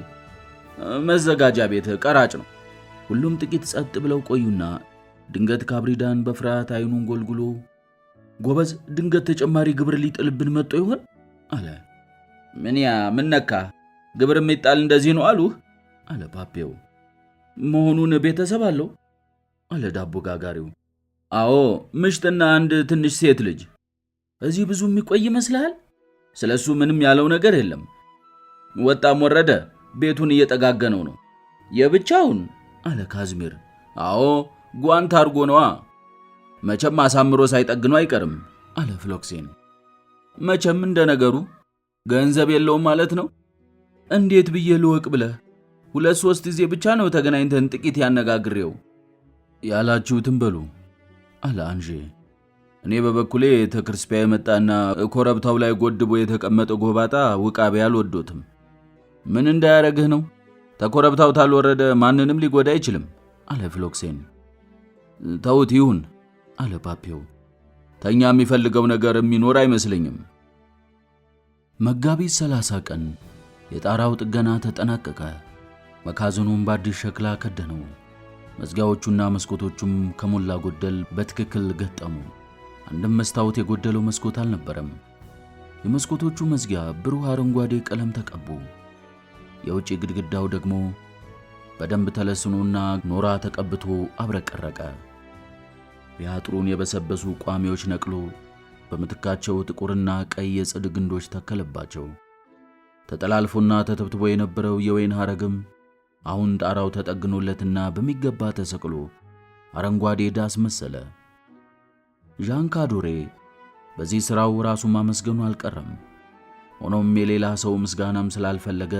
መዘጋጃ ቤት ቀራጭ ነው። ሁሉም ጥቂት ጸጥ ብለው ቆዩና ድንገት ካብሪዳን በፍርሃት አይኑን ጎልጉሎ ጎበዝ፣ ድንገት ተጨማሪ ግብር ሊጥልብን መጥቶ ይሆን አለ። ምን ነካ? ግብር የሚጣል እንደዚህ ነው አሉህ አለ ፓፒው። መሆኑን ቤተሰብ አለው አለ ዳቦ ጋጋሪው። አዎ፣ ምሽትና አንድ ትንሽ ሴት ልጅ። እዚህ ብዙ የሚቆይ ይመስላል? ስለሱ ምንም ያለው ነገር የለም። ወጣም ወረደ ቤቱን እየጠጋገነው ነው። የብቻውን አለ ካዝሚር። አዎ፣ ጓንት አርጎ ነዋ። መቼም አሳምሮ ሳይጠግኑ አይቀርም አለ ፍሎክሴን። መቼም እንደነገሩ ገንዘብ የለውም ማለት ነው። እንዴት ብዬ ልወቅ ብለህ 2-3 ጊዜ ብቻ ነው ተገናኝተን ጥቂት ያነጋግሬው። ያላችሁትን በሉ አለ አንዤ። እኔ በበኩሌ ተክሪስፓ የመጣና ኮረብታው ላይ ጎድቦ የተቀመጠ ጎባጣ ውቃቤ አልወዶትም። ምን እንዳያረግህ ነው? ተኮረብታው ታልወረደ ማንንም ሊጎዳ አይችልም አለ ፍሎክሴን። ተውት ይሁን አለ ፓፒው። ተኛ የሚፈልገው ነገር የሚኖር አይመስለኝም። መጋቢት 30 ቀን የጣራው ጥገና ተጠናቀቀ። መካዘኑን በአዲስ ሸክላ ከደነው። መዝጊያዎቹና መስኮቶቹም ከሞላ ጎደል በትክክል ገጠሙ። አንድም መስታወት የጎደለው መስኮት አልነበረም። የመስኮቶቹ መዝጊያ ብሩህ አረንጓዴ ቀለም ተቀቡ። የውጭ ግድግዳው ደግሞ በደንብ ተለስኖና ኖራ ተቀብቶ አብረቀረቀ። የአጥሩን የበሰበሱ ቋሚዎች ነቅሎ በምትካቸው ጥቁርና ቀይ የጽድ ግንዶች ተከለባቸው። ተጠላልፎና ተተብትቦ የነበረው የወይን ሐረግም አሁን ጣራው ተጠግኖለትና በሚገባ ተሰቅሎ አረንጓዴ ዳስ መሰለ። ዣን ካዶሬ በዚህ ሥራው ራሱ ማመስገኑ አልቀረም። ሆኖም የሌላ ሰው ምስጋናም ስላልፈለገ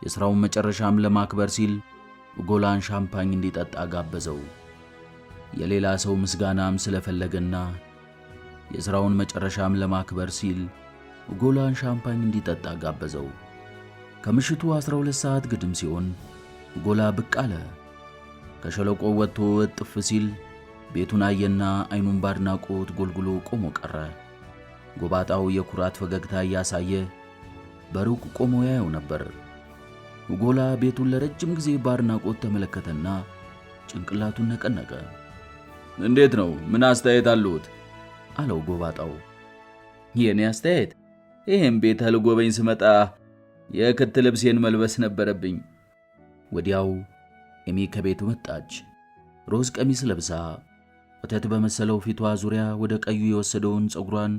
የሥራውን መጨረሻም ለማክበር ሲል ኡጎላን ሻምፓኝ እንዲጠጣ ጋበዘው። የሌላ ሰው ምስጋናም ስለፈለገና የሥራውን መጨረሻም ለማክበር ሲል ኡጎላን ሻምፓኝ እንዲጠጣ ጋበዘው። ከምሽቱ 12 ሰዓት ግድም ሲሆን ኡጎላ ብቅ አለ። ከሸለቆው ወጥቶ እጥፍ ሲል ቤቱን አየና አይኑን ባድናቆት ጎልጉሎ ቆሞ ቀረ። ጎባጣው የኩራት ፈገግታ እያሳየ በሩቅ ቆሞ ያየው ነበር። ኡጎላ ቤቱን ለረጅም ጊዜ ባድናቆት ተመለከተና ጭንቅላቱን ነቀነቀ። እንዴት ነው? ምን አስተያየት አለዎት? አለው ጎባጣው። የኔ አስተያየት ይሄን ቤት ልጎበኝ ስመጣ የክት ልብሴን መልበስ ነበረብኝ። ወዲያው ኤሚ ከቤቱ መጣች። ሮዝ ቀሚስ ለብሳ ወተት በመሰለው ፊቷ ዙሪያ ወደ ቀዩ የወሰደውን ጸጉሯን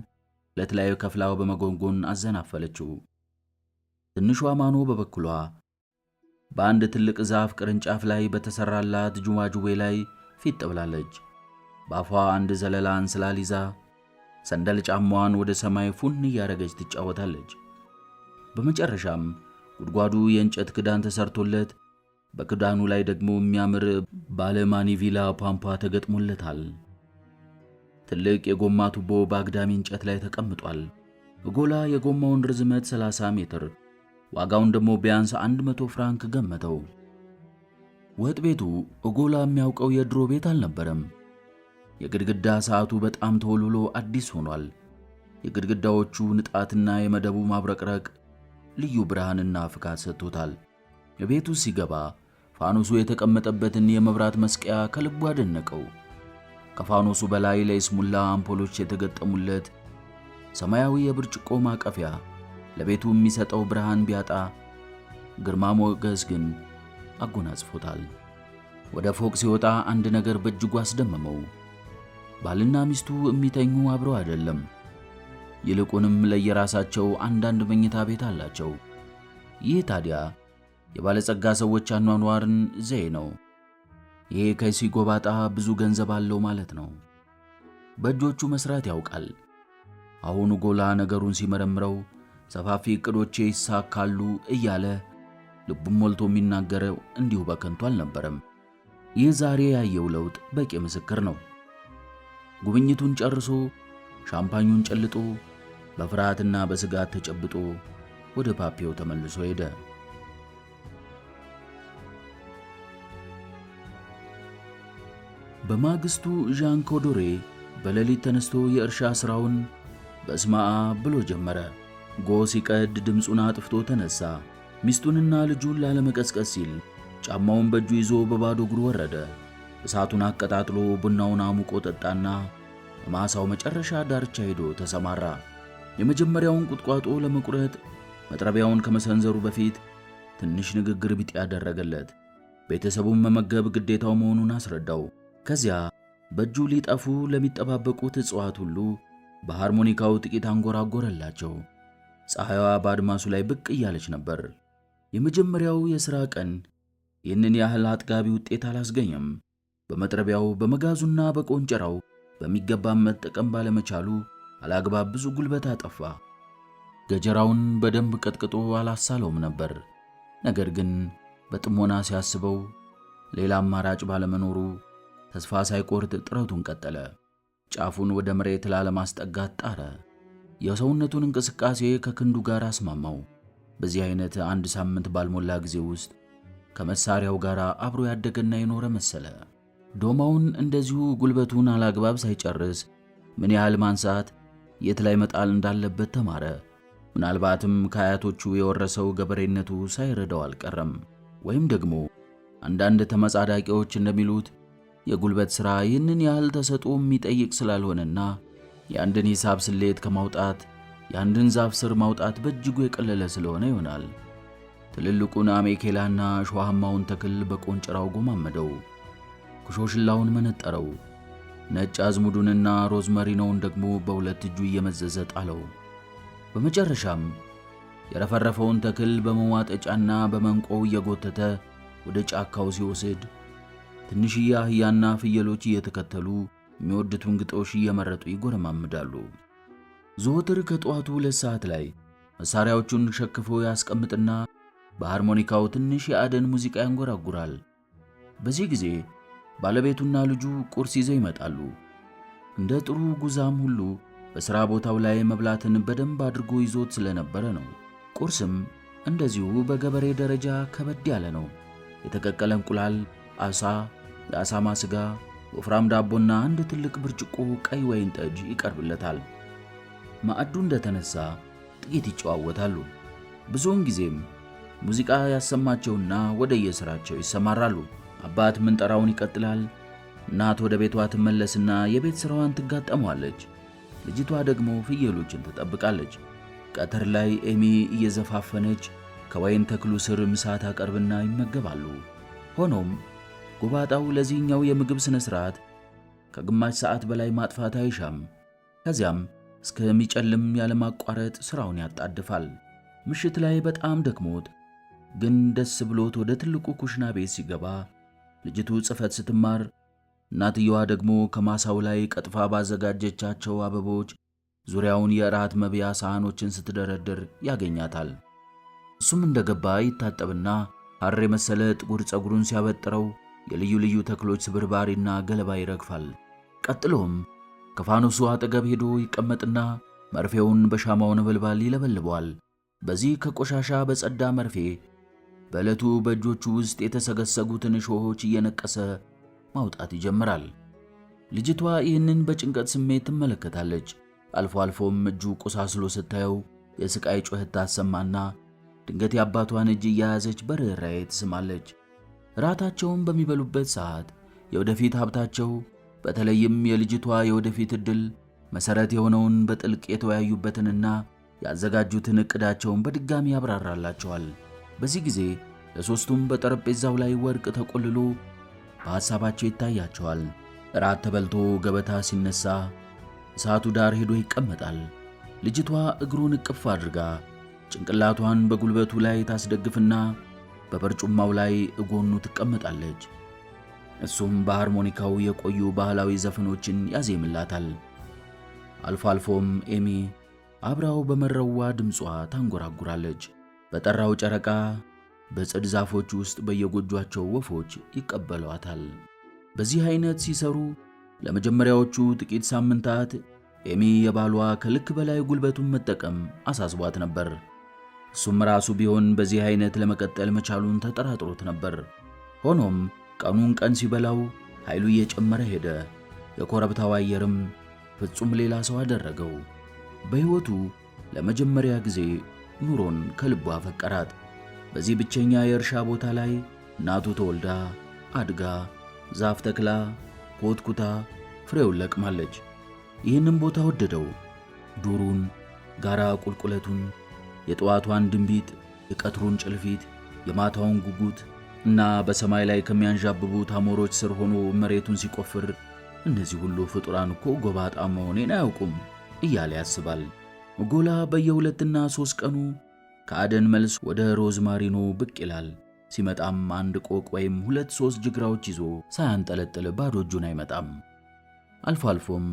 ለተለያዩ ከፍላው በመጎንጎን አዘናፈለችው። ትንሿ ማኖ በበኩሏ በአንድ ትልቅ ዛፍ ቅርንጫፍ ላይ በተሰራላት ጁማጁዌ ላይ ፊት ብላለች። ባፏ አንድ ዘለላ እንስላል ይዛ ሰንደል ጫማዋን ወደ ሰማይ ፉን እያረገች ትጫወታለች። በመጨረሻም ጉድጓዱ የእንጨት ክዳን ተሰርቶለት በክዳኑ ላይ ደግሞ የሚያምር ባለ ማኒቪላ ፓምፓ ተገጥሞለታል። ትልቅ የጎማ ቱቦ በአግዳሚ እንጨት ላይ ተቀምጧል። ኡጎላ የጎማውን ርዝመት 30 ሜትር ዋጋውን ደግሞ ቢያንስ 100 ፍራንክ ገመተው። ወጥ ቤቱ ኡጎላ የሚያውቀው የድሮ ቤት አልነበረም። የግድግዳ ሰዓቱ በጣም ተወልውሎ አዲስ ሆኗል። የግድግዳዎቹ ንጣትና የመደቡ ማብረቅረቅ ልዩ ብርሃንና ፍካት ሰጥቶታል። የቤቱ ሲገባ ፋኖሱ የተቀመጠበትን የመብራት መስቀያ ከልቡ አደነቀው። ከፋኖሱ በላይ ለይስሙላ አምፖሎች የተገጠሙለት ሰማያዊ የብርጭቆ ማቀፊያ ለቤቱ የሚሰጠው ብርሃን ቢያጣ ግርማ ሞገስ ግን አጎናጽፎታል። ወደ ፎቅ ሲወጣ አንድ ነገር በእጅጉ አስደመመው። ባልና ሚስቱ የሚተኙ አብረው አይደለም። ይልቁንም ለየራሳቸው አንዳንድ መኝታ ቤት አላቸው። ይህ ታዲያ የባለጸጋ ሰዎች አኗኗርን ዘዬ ነው። ይሄ ከሲ ጎባጣ ብዙ ገንዘብ አለው ማለት ነው። በእጆቹ መስራት ያውቃል። አሁን ኡጎላ ነገሩን ሲመረምረው ሰፋፊ ዕቅዶቼ ይሳካሉ እያለ ልቡም ሞልቶ የሚናገረው እንዲሁ በከንቱ አልነበረም። ይህ ዛሬ ያየው ለውጥ በቂ ምስክር ነው። ጉብኝቱን ጨርሶ ሻምፓኙን ጨልጦ በፍርሃትና በስጋት ተጨብጦ ወደ ፓፒዮ ተመልሶ ሄደ። በማግስቱ ዣን ኮዶሬ በሌሊት ተነስቶ የእርሻ ሥራውን በስማአ ብሎ ጀመረ። ጎ ሲቀድ ድምፁን አጥፍቶ ተነሳ። ሚስቱንና ልጁን ላለመቀስቀስ ሲል ጫማውን በእጁ ይዞ በባዶ እግሩ ወረደ። እሳቱን አቀጣጥሎ ቡናውን አሙቆ ጠጣና ማሳው መጨረሻ ዳርቻ ሄዶ ተሰማራ። የመጀመሪያውን ቁጥቋጦ ለመቁረጥ መጥረቢያውን ከመሰንዘሩ በፊት ትንሽ ንግግር ቢጤ ያደረገለት። ቤተሰቡን መመገብ ግዴታው መሆኑን አስረዳው። ከዚያ በእጁ ሊጠፉ ለሚጠባበቁት እጽዋት ሁሉ በሃርሞኒካው ጥቂት አንጎራጎረላቸው። ፀሐይዋ በአድማሱ ላይ ብቅ እያለች ነበር። የመጀመሪያው የሥራ ቀን ይህንን ያህል አጥጋቢ ውጤት አላስገኘም። በመጥረቢያው በመጋዙና በቆንጨራው በሚገባ መጠቀም ባለመቻሉ አላግባብ ብዙ ጉልበት አጠፋ። ገጀራውን በደንብ ቀጥቅጦ አላሳለውም ነበር። ነገር ግን በጥሞና ሲያስበው ሌላ አማራጭ ባለመኖሩ ተስፋ ሳይቆርጥ ጥረቱን ቀጠለ። ጫፉን ወደ መሬት ላለማስጠጋት ጣረ። የሰውነቱን እንቅስቃሴ ከክንዱ ጋር አስማማው። በዚህ አይነት አንድ ሳምንት ባልሞላ ጊዜ ውስጥ ከመሳሪያው ጋር አብሮ ያደገና የኖረ መሰለ። ዶማውን እንደዚሁ ጉልበቱን አላግባብ ሳይጨርስ ምን ያህል ማንሳት፣ የት ላይ መጣል እንዳለበት ተማረ። ምናልባትም ከአያቶቹ የወረሰው ገበሬነቱ ሳይረዳው አልቀረም። ወይም ደግሞ አንዳንድ ተመጻዳቂዎች እንደሚሉት የጉልበት ሥራ ይህንን ያህል ተሰጥኦ የሚጠይቅ ስላልሆነና የአንድን ሂሳብ ስሌት ከማውጣት የአንድን ዛፍ ስር ማውጣት በእጅጉ የቀለለ ስለሆነ ይሆናል። ትልልቁን አሜኬላና ሸዋማውን ተክል በቆንጭራው ጎማመደው፣ ኩሾሽላውን መነጠረው፣ ነጭ አዝሙዱንና ሮዝመሪኖውን ደግሞ በሁለት እጁ እየመዘዘ ጣለው። በመጨረሻም የረፈረፈውን ተክል በመዋጠጫና በመንቆው እየጎተተ ወደ ጫካው ሲወስድ ትንሽዬ አህያና ፍየሎች እየተከተሉ የሚወዱትን ግጦሽ እየመረጡ ይጎረማምዳሉ። ዘወትር ከጠዋቱ 2 ሰዓት ላይ መሳሪያዎቹን ሸክፎ ያስቀምጥና በሃርሞኒካው ትንሽ የአደን ሙዚቃ ያንጎራጉራል። በዚህ ጊዜ ባለቤቱና ልጁ ቁርስ ይዘው ይመጣሉ። እንደ ጥሩ ጉዛም ሁሉ በሥራ ቦታው ላይ መብላትን በደንብ አድርጎ ይዞት ስለነበረ ነው። ቁርስም እንደዚሁ በገበሬ ደረጃ ከበድ ያለ ነው። የተቀቀለ እንቁላል፣ ዓሣ፣ የአሳማ ሥጋ፣ ወፍራም ዳቦና አንድ ትልቅ ብርጭቆ ቀይ ወይን ጠጅ ይቀርብለታል። ማዕዱ እንደተነሳ ጥቂት ይጨዋወታሉ። ብዙውን ጊዜም ሙዚቃ ያሰማቸውና ወደ የሥራቸው ይሰማራሉ። አባት ምንጠራውን ይቀጥላል። እናት ወደ ቤቷ ትመለስና የቤት ሥራዋን ትጋጠመዋለች። ልጅቷ ደግሞ ፍየሎችን ትጠብቃለች። ቀትር ላይ ኤሚ እየዘፋፈነች ከወይን ተክሉ ስር ምሳ ታቀርብና ይመገባሉ። ሆኖም ጎባጣው ለዚህኛው የምግብ ሥነ ሥርዓት ከግማሽ ሰዓት በላይ ማጥፋት አይሻም። ከዚያም እስከሚጨልም ያለማቋረጥ ሥራውን ያጣድፋል። ምሽት ላይ በጣም ደክሞት ግን ደስ ብሎት ወደ ትልቁ ኩሽና ቤት ሲገባ ልጅቱ ጽሕፈት ስትማር፣ እናትየዋ ደግሞ ከማሳው ላይ ቀጥፋ ባዘጋጀቻቸው አበቦች ዙሪያውን የእራት መብያ ሳህኖችን ስትደረድር ያገኛታል። እሱም እንደገባ ይታጠብና ሐር የመሰለ ጥቁር ፀጉሩን ሲያበጥረው የልዩ ልዩ ተክሎች ስብርባሪና ገለባ ይረግፋል። ቀጥሎም ከፋኖሱ አጠገብ ሄዶ ይቀመጥና መርፌውን በሻማው ነበልባል ይለበልበዋል። በዚህ ከቆሻሻ በጸዳ መርፌ በዕለቱ በእጆቹ ውስጥ የተሰገሰጉትን እሾሆች እየነቀሰ ማውጣት ይጀምራል። ልጅቷ ይህንን በጭንቀት ስሜት ትመለከታለች። አልፎ አልፎም እጁ ቆሳስሎ ስታየው የስቃይ ጩኸት ታሰማና ድንገት የአባቷን እጅ እያያዘች በርኅራኄ ትስማለች። ራታቸውን በሚበሉበት ሰዓት የወደፊት ሀብታቸው በተለይም የልጅቷ የወደፊት ዕድል መሠረት የሆነውን በጥልቅ የተወያዩበትንና ያዘጋጁትን ዕቅዳቸውን በድጋሚ ያብራራላቸዋል። በዚህ ጊዜ ለሦስቱም በጠረጴዛው ላይ ወርቅ ተቆልሎ በሐሳባቸው ይታያቸዋል። ራት ተበልቶ ገበታ ሲነሳ እሳቱ ዳር ሄዶ ይቀመጣል። ልጅቷ እግሩን እቅፍ አድርጋ ጭንቅላቷን በጉልበቱ ላይ ታስደግፍና በበርጩማው ላይ እጎኑ ትቀመጣለች። እሱም በሃርሞኒካው የቆዩ ባህላዊ ዘፈኖችን ያዜምላታል። አልፎ አልፎም ኤሚ አብራው በመረዋ ድምጿ ታንጎራጉራለች። በጠራው ጨረቃ በጽድ ዛፎች ውስጥ በየጎጇቸው ወፎች ይቀበሏታል። በዚህ አይነት ሲሰሩ ለመጀመሪያዎቹ ጥቂት ሳምንታት ኤሚ የባሏ ከልክ በላይ ጉልበቱን መጠቀም አሳስቧት ነበር። እሱም ራሱ ቢሆን በዚህ አይነት ለመቀጠል መቻሉን ተጠራጥሮት ነበር። ሆኖም ቀኑን ቀን ሲበላው ኃይሉ እየጨመረ ሄደ። የኮረብታው አየርም ፍጹም ሌላ ሰው አደረገው። በሕይወቱ ለመጀመሪያ ጊዜ ኑሮን ከልቡ አፈቀራት። በዚህ ብቸኛ የእርሻ ቦታ ላይ እናቱ ተወልዳ አድጋ ዛፍ ተክላ ኮትኩታ ፍሬውን ለቅማለች። ይህንን ቦታ ወደደው። ዱሩን፣ ጋራ ቁልቁለቱን፣ የጠዋቷን ድንቢጥ፣ የቀትሩን ጭልፊት፣ የማታውን ጉጉት እና በሰማይ ላይ ከሚያንዣብቡት አሞሮች ስር ሆኖ መሬቱን ሲቆፍር እነዚህ ሁሉ ፍጡራን እኮ ጎባጣ መሆኔን አያውቁም እያለ ያስባል። ጎላ በየ2 እና 3 ቀኑ ከአደን መልስ ወደ ሮዝማሪኖ ብቅ ይላል። ሲመጣም አንድ ቆቅ ወይም 2-3 ጅግራዎች ይዞ ሳያንጠለጥል ባዶ እጁን አይመጣም። አልፎ አልፎም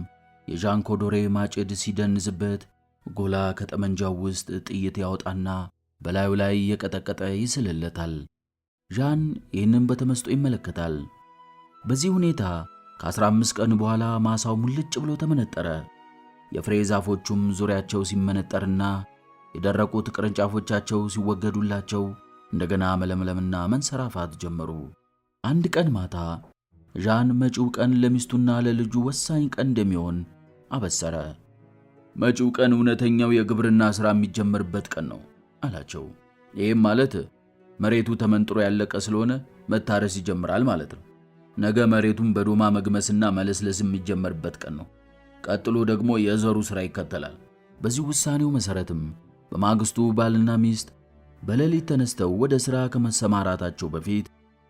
የዣን ኮዶሬ ማጭድ ሲደንዝበት ጎላ ከጠመንጃው ውስጥ ጥይት ያወጣና በላዩ ላይ የቀጠቀጠ ይስልለታል። ዣን ይህንን በተመስጦ ይመለከታል። በዚህ ሁኔታ ከ15 ቀን በኋላ ማሳው ሙልጭ ብሎ ተመነጠረ። የፍሬ ዛፎቹም ዙሪያቸው ሲመነጠርና የደረቁት ቅርንጫፎቻቸው ሲወገዱላቸው እንደገና መለምለምና መንሰራፋት ጀመሩ። አንድ ቀን ማታ ዣን መጪው ቀን ለሚስቱና ለልጁ ወሳኝ ቀን እንደሚሆን አበሰረ። መጪው ቀን እውነተኛው የግብርና ሥራ የሚጀመርበት ቀን ነው አላቸው። ይህም ማለት መሬቱ ተመንጥሮ ያለቀ ስለሆነ መታረስ ይጀምራል ማለት ነው። ነገ መሬቱን በዶማ መግመስና መለስለስ የሚጀመርበት ቀን ነው። ቀጥሎ ደግሞ የዘሩ ሥራ ይከተላል። በዚህ ውሳኔው መሰረትም በማግስቱ ባልና ሚስት በሌሊት ተነስተው ወደ ሥራ ከመሰማራታቸው በፊት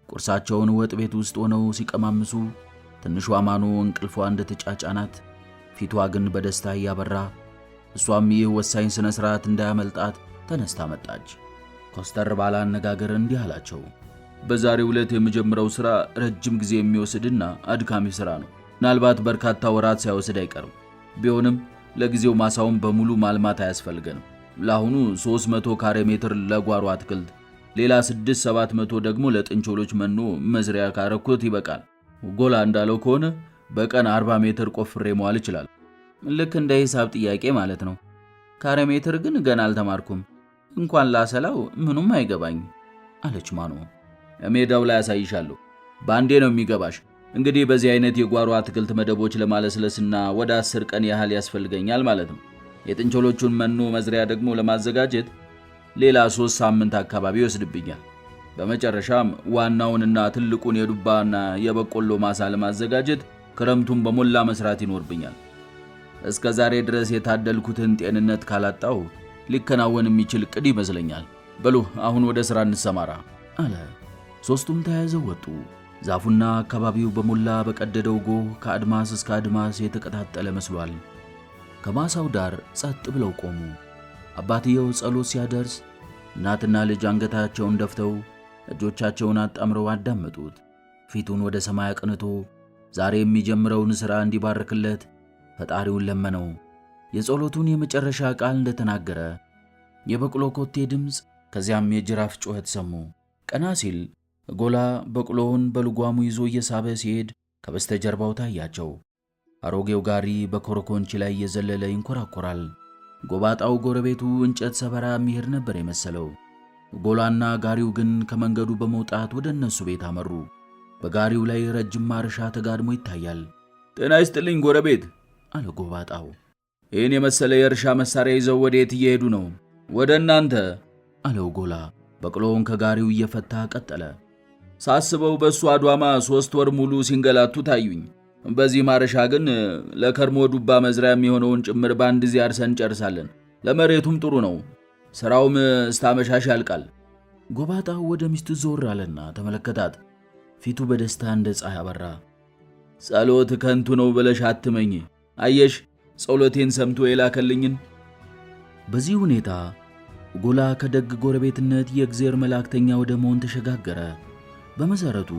ቁርሳቸውን ወጥ ቤት ውስጥ ሆነው ሲቀማምሱ ትንሿ ማኑ እንቅልፏ እንደተጫጫናት ፊቷ ግን በደስታ ያበራ እሷም ይህ ወሳኝ ስነ ስርዓት እንዳያመልጣት ተነስታ መጣች። ኮስተር ባለ አነጋገር እንዲህ አላቸው። በዛሬው ዕለት የመጀመሪያው ሥራ ረጅም ጊዜ የሚወስድና አድካሚ ሥራ ነው። ምናልባት በርካታ ወራት ሳይወስድ አይቀርም። ቢሆንም ለጊዜው ማሳውን በሙሉ ማልማት አያስፈልገንም። ለአሁኑ 300 ካሬ ሜትር ለጓሮ አትክልት፣ ሌላ 600-700 ደግሞ ለጥንቾሎች መኖ መዝሪያ ካረኩት ይበቃል። ጎላ እንዳለው ከሆነ በቀን 40 ሜትር ቆፍሬ መዋል ይችላል። ልክ እንደ ሂሳብ ጥያቄ ማለት ነው። ካሬ ሜትር ግን ገና አልተማርኩም። እንኳን ላሰላው ምኑም አይገባኝ አለች ማኑ። ሜዳው ላይ ያሳይሻለሁ፣ ባንዴ ነው የሚገባሽ። እንግዲህ በዚህ አይነት የጓሮ አትክልት መደቦች ለማለስለስና ወደ 10 ቀን ያህል ያስፈልገኛል ማለት ነው። የጥንቾሎቹን መኖ መዝሪያ ደግሞ ለማዘጋጀት ሌላ 3 ሳምንት አካባቢ ይወስድብኛል። በመጨረሻም ዋናውንና ትልቁን የዱባና የበቆሎ ማሳ ለማዘጋጀት ክረምቱን በሞላ መስራት ይኖርብኛል። እስከ ዛሬ ድረስ የታደልኩትን ጤንነት ካላጣው ሊከናወን የሚችል ቅድ ይመስለኛል። በሉ አሁን ወደ ሥራ እንሰማራ አለ። ሦስቱም ተያይዘው ወጡ። ዛፉና አካባቢው በሞላ በቀደደው ጎህ ከአድማስ እስከ አድማስ የተቀጣጠለ መስሏል። ከማሳው ዳር ጸጥ ብለው ቆሙ። አባትየው ጸሎት ሲያደርስ እናትና ልጅ አንገታቸውን ደፍተው እጆቻቸውን አጣምረው አዳመጡት። ፊቱን ወደ ሰማይ አቅንቶ ዛሬ የሚጀምረውን ሥራ እንዲባርክለት ፈጣሪውን ለመነው። የጸሎቱን የመጨረሻ ቃል እንደተናገረ የበቅሎ ኮቴ ድምፅ፣ ከዚያም የጅራፍ ጩኸት ሰሙ። ቀና ሲል ጎላ በቅሎውን በልጓሙ ይዞ እየሳበ ሲሄድ ከበስተጀርባው ታያቸው። አሮጌው ጋሪ በኮረኮንች ላይ እየዘለለ ይንኮራኮራል። ጎባጣው ጎረቤቱ እንጨት ሰበራ የሚሄድ ነበር የመሰለው። ጎላና ጋሪው ግን ከመንገዱ በመውጣት ወደ እነሱ ቤት አመሩ። በጋሪው ላይ ረጅም ማረሻ ተጋድሞ ይታያል። ጤና ይስጥልኝ ጎረቤት አለ ጎባጣው። ይህን የመሰለ የእርሻ መሳሪያ ይዘው ወዴት እየሄዱ ነው? ወደ እናንተ አለው ጎላ በቅሎውን ከጋሪው እየፈታ ቀጠለ። ሳስበው በሱ አድዋማ 3 ወር ሙሉ ሲንገላቱ ታዩኝ። በዚህ ማረሻ ግን ለከርሞ ዱባ መዝሪያ የሚሆነውን ጭምር በአንድ ጊዜ አርሰን ጨርሳለን። ለመሬቱም ጥሩ ነው። ሥራውም እስታመሻሽ ያልቃል። ጎባጣው ወደ ሚስቱ ዞር አለና ተመለከታት። ፊቱ በደስታ እንደ ፀሐይ አበራ። ጸሎት ከንቱ ነው ብለሽ አትመኝ። አየሽ ጸሎቴን ሰምቶ የላከልኝን። በዚህ ሁኔታ ጎላ ከደግ ጎረቤትነት የእግዚአብሔር መላእክተኛ ወደ መሆን ተሸጋገረ። በመሰረቱ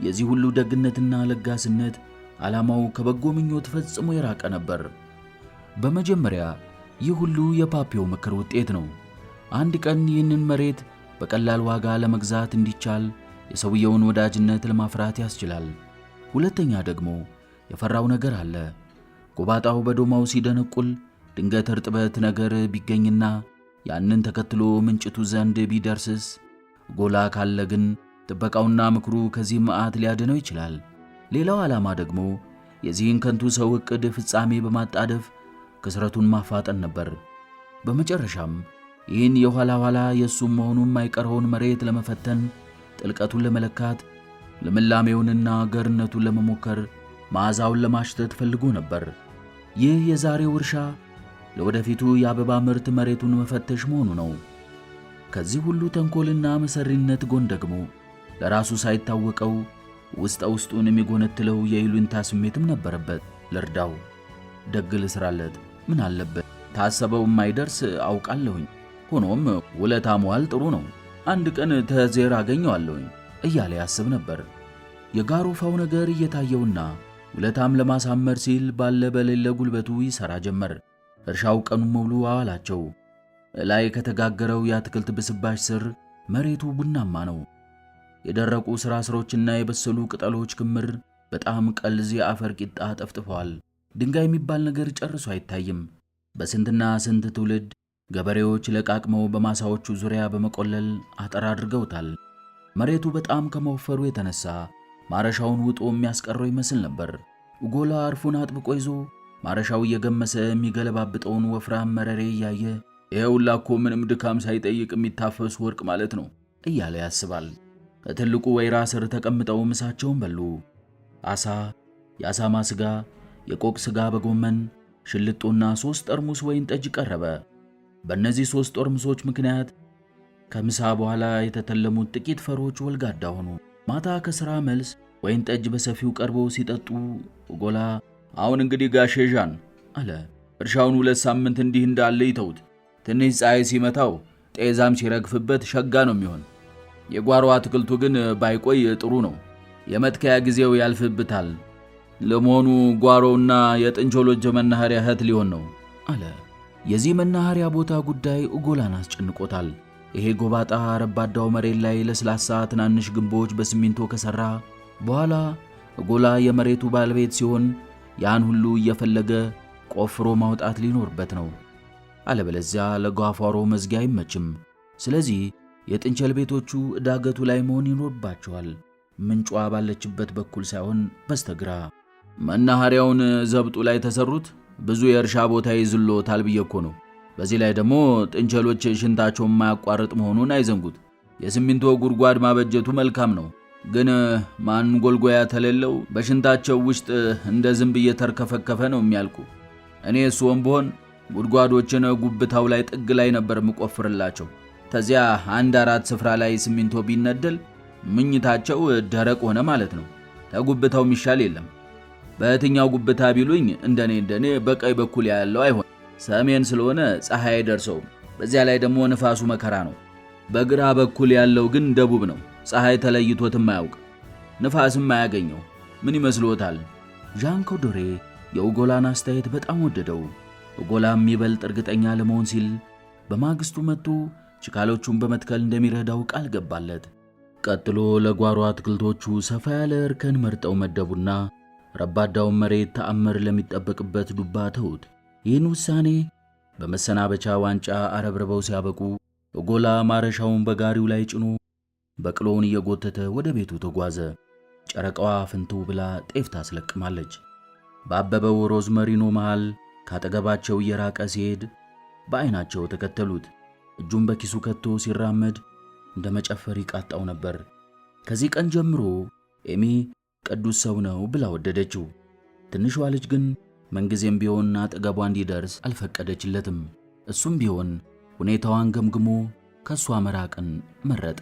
የዚህ ሁሉ ደግነትና ለጋስነት ዓላማው ከበጎ ምኞት ፈጽሞ የራቀ ነበር። በመጀመሪያ ይህ ሁሉ የፓፒዮ ምክር ውጤት ነው። አንድ ቀን ይህንን መሬት በቀላል ዋጋ ለመግዛት እንዲቻል የሰውየውን ወዳጅነት ለማፍራት ያስችላል። ሁለተኛ ደግሞ የፈራው ነገር አለ። ጎባጣው በዶማው ሲደነቁል ድንገት እርጥበት ነገር ቢገኝና ያንን ተከትሎ ምንጭቱ ዘንድ ቢደርስስ? ጎላ ካለ ግን ጥበቃውና ምክሩ ከዚህ መዓት ሊያድነው ይችላል። ሌላው ዓላማ ደግሞ የዚህን ከንቱ ሰው ዕቅድ ፍጻሜ በማጣደፍ ክስረቱን ማፋጠን ነበር። በመጨረሻም ይህን የኋላ ኋላ የእሱም መሆኑን የማይቀረውን መሬት ለመፈተን፣ ጥልቀቱን ለመለካት፣ ልምላሜውንና ገርነቱን ለመሞከር፣ መዓዛውን ለማሽተት ፈልጎ ነበር። ይህ የዛሬው እርሻ ለወደፊቱ የአበባ ምርት መሬቱን መፈተሽ መሆኑ ነው። ከዚህ ሁሉ ተንኮልና መሰሪነት ጎን ደግሞ ለራሱ ሳይታወቀው ውስጥ ውስጡን የሚጎነትለው የይሉኝታ ስሜትም ነበረበት። ልርዳው፣ ደግ ልስራለት፣ ምን አለበት፣ ታሰበው የማይደርስ አውቃለሁኝ። ሆኖም ውለታ መዋል ጥሩ ነው፣ አንድ ቀን ተዜር አገኘዋለሁኝ እያለ ያስብ ነበር። የጋሩፋው ነገር እየታየውና ውለታም ለማሳመር ሲል ባለ በሌለ ጉልበቱ ይሰራ ጀመር። እርሻው ቀኑን ሙሉ አዋላቸው። ላይ ከተጋገረው የአትክልት ብስባሽ ስር መሬቱ ቡናማ ነው። የደረቁ ስራስሮችና የበሰሉ ቅጠሎች ክምር በጣም ቀልዝ የአፈር ቂጣ ጠፍጥፈዋል። ድንጋይ የሚባል ነገር ጨርሶ አይታይም። በስንትና ስንት ትውልድ ገበሬዎች ለቃቅመው በማሳዎቹ ዙሪያ በመቆለል አጥር አድርገውታል። መሬቱ በጣም ከመወፈሩ የተነሳ ማረሻውን ውጦ የሚያስቀረው ይመስል ነበር። ጎላ አርፉን አጥብቆ ይዞ ማረሻው እየገመሰ የሚገለባብጠውን ወፍራም መረሬ እያየ ይሄውላ እኮ ምንም ድካም ሳይጠይቅ የሚታፈስ ወርቅ ማለት ነው እያለ ያስባል። ከትልቁ ወይራ ስር ተቀምጠው ምሳቸውን በሉ። አሳ፣ የአሳማ ስጋ፣ የቆቅ ስጋ በጎመን ሽልጦና 3 ጠርሙስ ወይን ጠጅ ቀረበ። በእነዚህ 3 ጠርሙሶች ምክንያት ከምሳ በኋላ የተተለሙት ጥቂት ፈሮች ወልጋዳ ሆኑ። ማታ ከሥራ መልስ ወይን ጠጅ በሰፊው ቀርቦ ሲጠጡ ኦጎላ አሁን እንግዲህ ጋሼ ዣን አለ፣ እርሻውን 2 ሳምንት እንዲህ እንዳለ ይተውት። ትንሽ ፀሐይ ሲመታው ጤዛም ሲረግፍበት ሸጋ ነው የሚሆን። የጓሮ አትክልቱ ግን ባይቆይ ጥሩ ነው። የመትከያ ጊዜው ያልፍብታል። ለመሆኑ ጓሮውና የጥንቾሎች መናኸሪያ እህት ሊሆን ነው አለ። የዚህ መናኸሪያ ቦታ ጉዳይ ኦጎላን አስጨንቆታል። ይሄ ጎባጣ ረባዳው መሬት ላይ ለስላሳ ትናንሽ ግንቦች በሲሚንቶ ከሰራ በኋላ ኦጎላ የመሬቱ ባለቤት ሲሆን ያን ሁሉ እየፈለገ ቆፍሮ ማውጣት ሊኖርበት ነው። አለበለዚያ ለጓፏሮ መዝጊያ አይመችም። ስለዚህ የጥንቸል ቤቶቹ ዳገቱ ላይ መሆን ይኖርባቸዋል። ምንጯ ባለችበት በኩል ሳይሆን በስተግራ። መናኸሪያውን ዘብጡ ላይ ተሰሩት ብዙ የእርሻ ቦታ ይዝሎታል ብዬ እኮ ነው። በዚህ ላይ ደግሞ ጥንቸሎች ሽንታቸውን ማያቋርጥ መሆኑን አይዘንጉት። የሲሚንቶ ጉድጓድ ማበጀቱ መልካም ነው፣ ግን ማንጎልጎያ ተሌለው በሽንታቸው ውስጥ እንደ ዝንብ እየተርከፈከፈ ነው የሚያልቁ። እኔ እሱም ብሆን ጉድጓዶችን ጉብታው ላይ ጥግ ላይ ነበር ምቆፍርላቸው። ተዚያ 1-4 ስፍራ ላይ ሲሚንቶ ቢነደል ምኝታቸው ደረቅ ሆነ ማለት ነው። ተጉብታው ሚሻል የለም። በየትኛው ጉብታ ቢሉኝ እንደኔ በቀኝ በኩል ያለው አይሆን፣ ሰሜን ስለሆነ ፀሐይ አይደርሰውም። በዚያ ላይ ደግሞ ንፋሱ መከራ ነው። በግራ በኩል ያለው ግን ደቡብ ነው። ፀሐይ ተለይቶትም አያውቅ፣ ንፋስም አያገኘው። ምን ይመስልዎታል? ዣን ኮዶሬ የኦጎላን አስተያየት በጣም ወደደው። ኦጎላም ይበልጥ እርግጠኛ ለመሆን ሲል በማግስቱ መጥቶ ችካሎቹን በመትከል እንደሚረዳው ቃል ገባለት። ቀጥሎ ለጓሮ አትክልቶቹ ሰፋ ያለ እርከን መርጠው መደቡና ረባዳውን መሬት ተአምር ለሚጠበቅበት ዱባ ተውት። ይህን ውሳኔ በመሰናበቻ ዋንጫ አረብርበው ሲያበቁ ኦጎላ ማረሻውን በጋሪው ላይ ጭኖ በቅሎውን እየጎተተ ወደ ቤቱ ተጓዘ። ጨረቃዋ ፍንትው ብላ ጤፍ ታስለቅማለች። ባበበው ሮዝመሪኖ መሃል ካጠገባቸው እየራቀ ሲሄድ በዓይናቸው ተከተሉት። እጁን በኪሱ ከቶ ሲራመድ እንደ መጨፈር ይቃጣው ነበር። ከዚህ ቀን ጀምሮ ኤሚ ቅዱስ ሰው ነው ብላ ወደደችው። ትንሿ ልጅ ግን ምንጊዜም ቢሆን አጠገቧ እንዲደርስ አልፈቀደችለትም። እሱም ቢሆን ሁኔታዋን ገምግሞ ከሷ መራቅን መረጠ።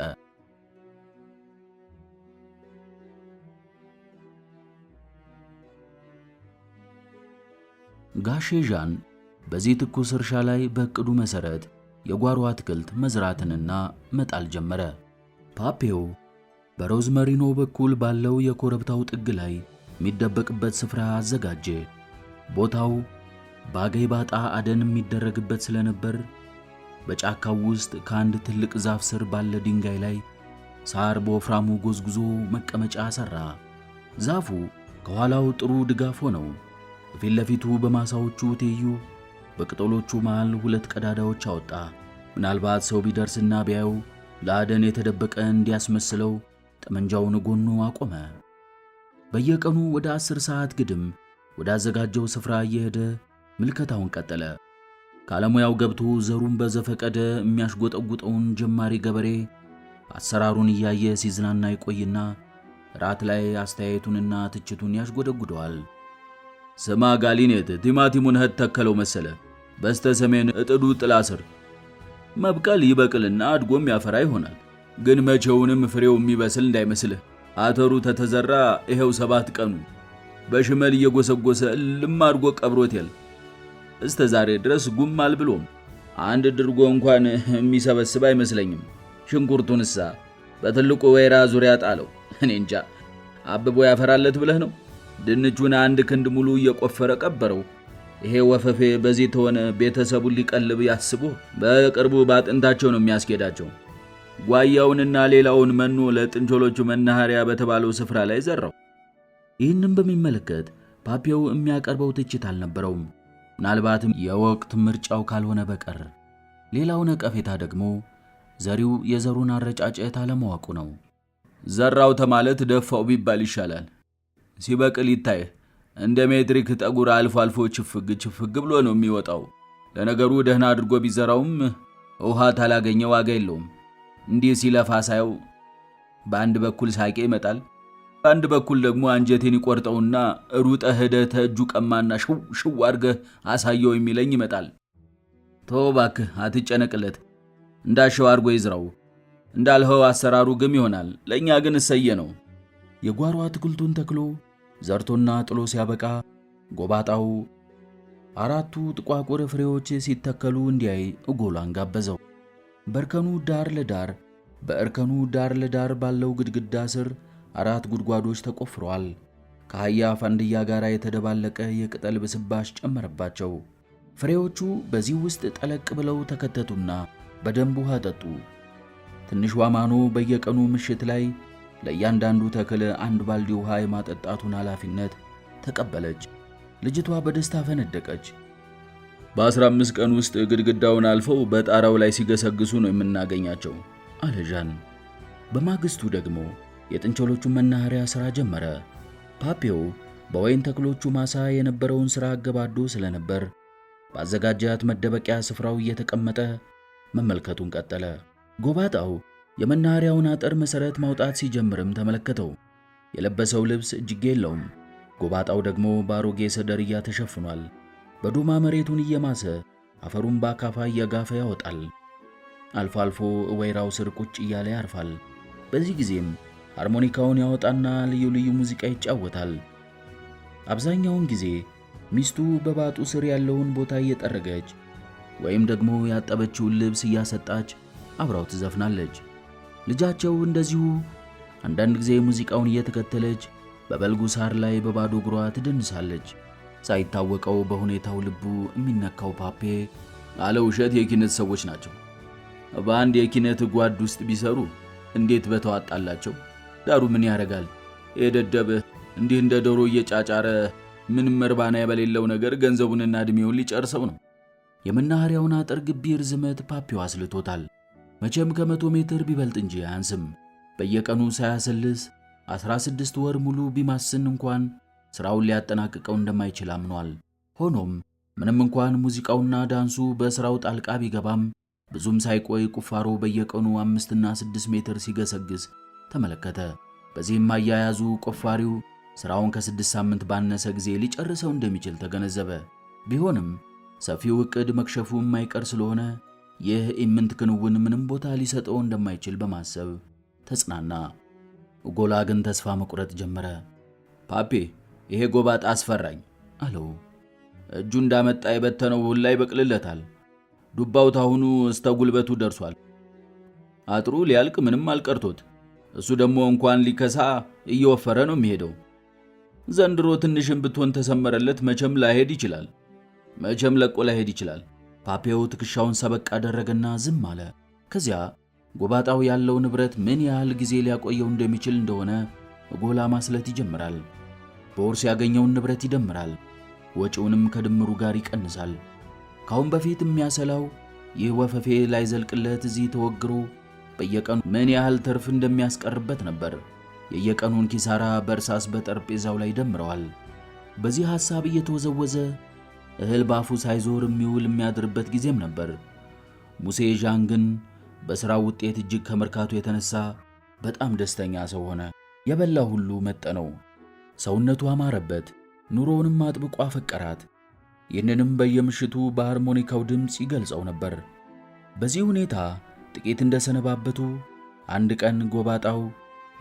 ጋሼ ዣን በዚህ ትኩስ እርሻ ላይ በእቅዱ መሰረት የጓሮ አትክልት መዝራትንና መጣል ጀመረ። ፓፔው በሮዝመሪኖ በኩል ባለው የኮረብታው ጥግ ላይ የሚደበቅበት ስፍራ አዘጋጀ። ቦታው ባገይ ባጣ አደን የሚደረግበት ስለነበር በጫካው ውስጥ ከአንድ ትልቅ ዛፍ ስር ባለ ድንጋይ ላይ ሳር በወፍራሙ ጎዝጉዞ መቀመጫ ሰራ። ዛፉ ከኋላው ጥሩ ድጋፍ ሆነው በፊት ለፊቱ በማሳዎቹ ትይዩ በቅጠሎቹ መሃል 2 ቀዳዳዎች አወጣ። ምናልባት ሰው ቢደርስና ቢያዩ ለአደን የተደበቀ እንዲያስመስለው ጠመንጃውን ጎኑ አቆመ። በየቀኑ ወደ 10 ሰዓት ግድም ወደ አዘጋጀው ስፍራ እየሄደ ምልከታውን ቀጠለ። ካለሙያው ገብቶ ዘሩን በዘፈቀደ የሚያሽጎጠጉጠውን ጀማሪ ገበሬ አሰራሩን እያየ ሲዝናና ይቆይና ራት ላይ አስተያየቱንና ትችቱን ያሽጎደጉደዋል። ስማ ጋሊኔት፣ ቲማቲሙን ህት ተከለው መሰለ በስተ ሰሜን እጥዱ ጥላ ስር መብቀል ይበቅልና አድጎም ያፈራ ይሆናል። ግን መቼውንም ፍሬው የሚበስል እንዳይመስልህ። አተሩ ተተዘራ ይሄው 7 ቀኑ በሽመል እየጎሰጎሰ ልም አድጎ ቀብሮቴል እስከ ዛሬ ድረስ ጉም አልብሎም አንድ ድርጎ እንኳን የሚሰበስብ አይመስለኝም። ሽንኩርቱንሳ በትልቁ ወይራ ዙሪያ ጣለው። እኔ እንጃ አብቦ ያፈራለት ብለህ ነው? ድንቹን 1 ክንድ ሙሉ እየቆፈረ ቀበረው። ይሄ ወፈፌ በዚህ ተሆነ ቤተሰቡን ሊቀልብ ያስቦ በቅርቡ ባጥንታቸው ነው የሚያስኬዳቸው። ጓያውንና ሌላውን መኖ ለጥንቾሎቹ መናኸሪያ በተባለው ስፍራ ላይ ዘራው። ይህንን በሚመለከት ፓፔው የሚያቀርበው ትችት አልነበረውም፣ ምናልባትም የወቅት ምርጫው ካልሆነ በቀር። ሌላው ነቀፌታ ደግሞ ዘሪው የዘሩን አረጫጨት አለማወቁ ነው። ዘራው ተማለት ደፋው ቢባል ይሻላል። ሲበቅል ይታይ እንደ ሜትሪክ ጠጉር አልፎ አልፎ ችፍግ ብሎ ነው የሚወጣው። ለነገሩ ደህና አድርጎ ቢዘራውም ውሃ ታላገኘ ዋጋ የለውም። እንዲህ ሲለፋ ሳየው በአንድ በኩል ሳቄ ይመጣል፣ በአንድ በኩል ደግሞ አንጀቴን ይቆርጠውና ሩጠህ ሄደህ ተእጁ ቀማና ሽው አድርገህ አሳየው የሚለኝ ይመጣል። ተው እባክህ አትጨነቅለት፣ እንዳሸው አድርጎ ይዝራው። እንዳልኸው አሰራሩ ግም ይሆናል፣ ለእኛ ግን እሰየ ነው። የጓሮ አትክልቱን ተክሎ ዘርቶና ጥሎ ሲያበቃ ጎባጣው 4ቱ ጥቋቁር ፍሬዎች ሲተከሉ እንዲያይ እጎላን ጋበዘው። በእርከኑ ዳር ለዳር ባለው ግድግዳ ስር 4 ጉድጓዶች ተቆፍረዋል። ከአህያ ፋንድያ ጋር የተደባለቀ የቅጠል ብስባሽ ጨመረባቸው። ፍሬዎቹ በዚህ ውስጥ ጠለቅ ብለው ተከተቱና በደንብ ውሃ ጠጡ። ትንሿ ማኖ በየቀኑ ምሽት ላይ ለእያንዳንዱ ተክል 1 ባልዲ ውሃ የማጠጣቱን ኃላፊነት ተቀበለች። ልጅቷ በደስታ ፈነደቀች። በ15 ቀን ውስጥ ግድግዳውን አልፈው በጣራው ላይ ሲገሰግሱ ነው የምናገኛቸው አለ ዣን። በማግስቱ ደግሞ የጥንቸሎቹን መናኸሪያ ሥራ ጀመረ። ፓፔው በወይን ተክሎቹ ማሳ የነበረውን ሥራ አገባዶ ስለነበር ባዘጋጃት መደበቂያ ስፍራው እየተቀመጠ መመልከቱን ቀጠለ። ጎባጣው የመናኸሪያውን አጥር መሠረት ማውጣት ሲጀምርም ተመለከተው። የለበሰው ልብስ እጅጌ የለውም። ጎባጣው ደግሞ በአሮጌ ሰደርያ ተሸፍኗል። በዶማ መሬቱን እየማሰ አፈሩን በአካፋ እየጋፈ ያወጣል። አልፎ አልፎ ወይራው ስር ቁጭ እያለ ያርፋል። በዚህ ጊዜም ሃርሞኒካውን ያወጣና ልዩ ልዩ ሙዚቃ ይጫወታል። አብዛኛውን ጊዜ ሚስቱ በባጡ ስር ያለውን ቦታ እየጠረገች ወይም ደግሞ ያጠበችውን ልብስ እያሰጣች አብራው ትዘፍናለች። ልጃቸው እንደዚሁ አንዳንድ ጊዜ ሙዚቃውን እየተከተለች በበልጉ ሳር ላይ በባዶ እግሯ ትደንሳለች። ሳይታወቀው በሁኔታው ልቡ የሚነካው ፓፔ አለ ውሸት የኪነት ሰዎች ናቸው። በአንድ የኪነት ጓድ ውስጥ ቢሰሩ እንዴት በተዋጣላቸው። ዳሩ ምን ያረጋል የደደበ እንዲህ እንደ ዶሮ እየጫጫረ ምንም እርባና የበሌለው ነገር ገንዘቡንና እድሜውን ሊጨርሰው ነው። የመናኸሪያውን አጥር ግቢ ርዝመት ፓፔው አስልቶታል። መቼም ከ100 ሜትር ቢበልጥ እንጂ አያንስም። በየቀኑ ሳያሰልስ 16 ወር ሙሉ ቢማስን እንኳን ሥራውን ሊያጠናቅቀው እንደማይችል አምኗል። ሆኖም ምንም እንኳን ሙዚቃውና ዳንሱ በሥራው ጣልቃ ቢገባም ብዙም ሳይቆይ ቁፋሮ በየቀኑ 5 እና 6 ሜትር ሲገሰግስ ተመለከተ። በዚህም አያያዙ ቆፋሪው ሥራውን ከ6 ሳምንት ባነሰ ጊዜ ሊጨርሰው እንደሚችል ተገነዘበ። ቢሆንም ሰፊው ዕቅድ መክሸፉ የማይቀር ስለሆነ ይህ ኢምንት ክንውን ምንም ቦታ ሊሰጠው እንደማይችል በማሰብ ተጽናና። ጎላ ግን ተስፋ መቁረጥ ጀመረ። ፓፔ ይሄ ጎባጣ አስፈራኝ አለው። እጁ እንዳመጣ የበተነው ሁላ ይበቅልለታል። ዱባው ታሁኑ እስተ ጉልበቱ ደርሷል። አጥሩ ሊያልቅ ምንም አልቀርቶት፣ እሱ ደግሞ እንኳን ሊከሳ እየወፈረ ነው የሚሄደው። ዘንድሮ ትንሽም ብትሆን ተሰመረለት መቼም ላይሄድ ይችላል። መቼም ለቆ ላይሄድ ይችላል። ፓፔው ትከሻውን ሰበቅ አደረገና ዝም አለ። ከዚያ ጎባጣው ያለው ንብረት ምን ያህል ጊዜ ሊያቆየው እንደሚችል እንደሆነ ጎላ ማስለት ይጀምራል። በወርስ ያገኘውን ንብረት ይደምራል። ወጪውንም ከድምሩ ጋር ይቀንሳል። ካሁን በፊት የሚያሰላው ይህ ወፈፌ ላይ ዘልቅለት እዚህ ተወግሮ በየቀኑ ምን ያህል ትርፍ እንደሚያስቀርበት ነበር። የየቀኑን ኪሳራ በእርሳስ በጠረጴዛው ላይ ደምረዋል። በዚህ ሐሳብ እየተወዘወዘ እህል ባፉ ሳይዞር የሚውል የሚያድርበት ጊዜም ነበር። ሙሴ ዣን ግን በሥራው ውጤት እጅግ ከመርካቱ የተነሳ በጣም ደስተኛ ሰው ሆነ። የበላ ሁሉ መጠነው። ሰውነቱ አማረበት። ኑሮውንም አጥብቆ አፈቀራት። ይህንንም በየምሽቱ በሃርሞኒካው ድምፅ ይገልጸው ነበር። በዚህ ሁኔታ ጥቂት እንደሰነባበቱ አንድ ቀን ጎባጣው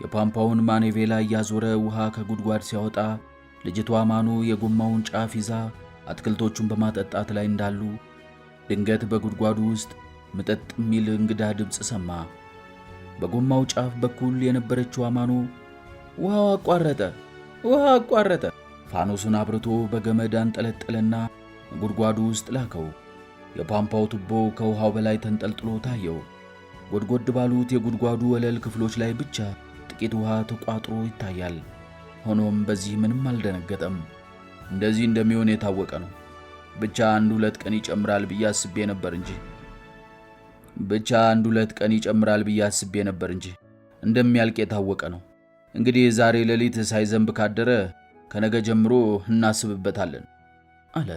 የፓምፓውን ማኔቬላ እያዞረ ውሃ ከጉድጓድ ሲያወጣ ልጅቷ ማኑ የጎማውን ጫፍ ይዛ አትክልቶቹን በማጠጣት ላይ እንዳሉ ድንገት በጉድጓዱ ውስጥ ምጠጥ የሚል እንግዳ ድምፅ ሰማ። በጎማው ጫፍ በኩል የነበረችው ማኑ ውሃው አቋረጠ። ፋኖሱን አብርቶ በገመድ አንጠለጠለና ጉድጓዱ ውስጥ ላከው። የፓምፓው ቱቦ ከውሃው በላይ ተንጠልጥሎ ታየው። ጎድጎድ ባሉት የጉድጓዱ ወለል ክፍሎች ላይ ብቻ ጥቂት ውሃ ተቋጥሮ ይታያል። ሆኖም በዚህ ምንም አልደነገጠም። እንደዚህ እንደሚሆን የታወቀ ነው። ብቻ 1-2 ቀን ይጨምራል ብዬ አስቤ ነበር እንጂ እንደሚያልቅ የታወቀ ነው። እንግዲህ ዛሬ ሌሊት ሳይዘንብ ካደረ ከነገ ጀምሮ እናስብበታለን አለ።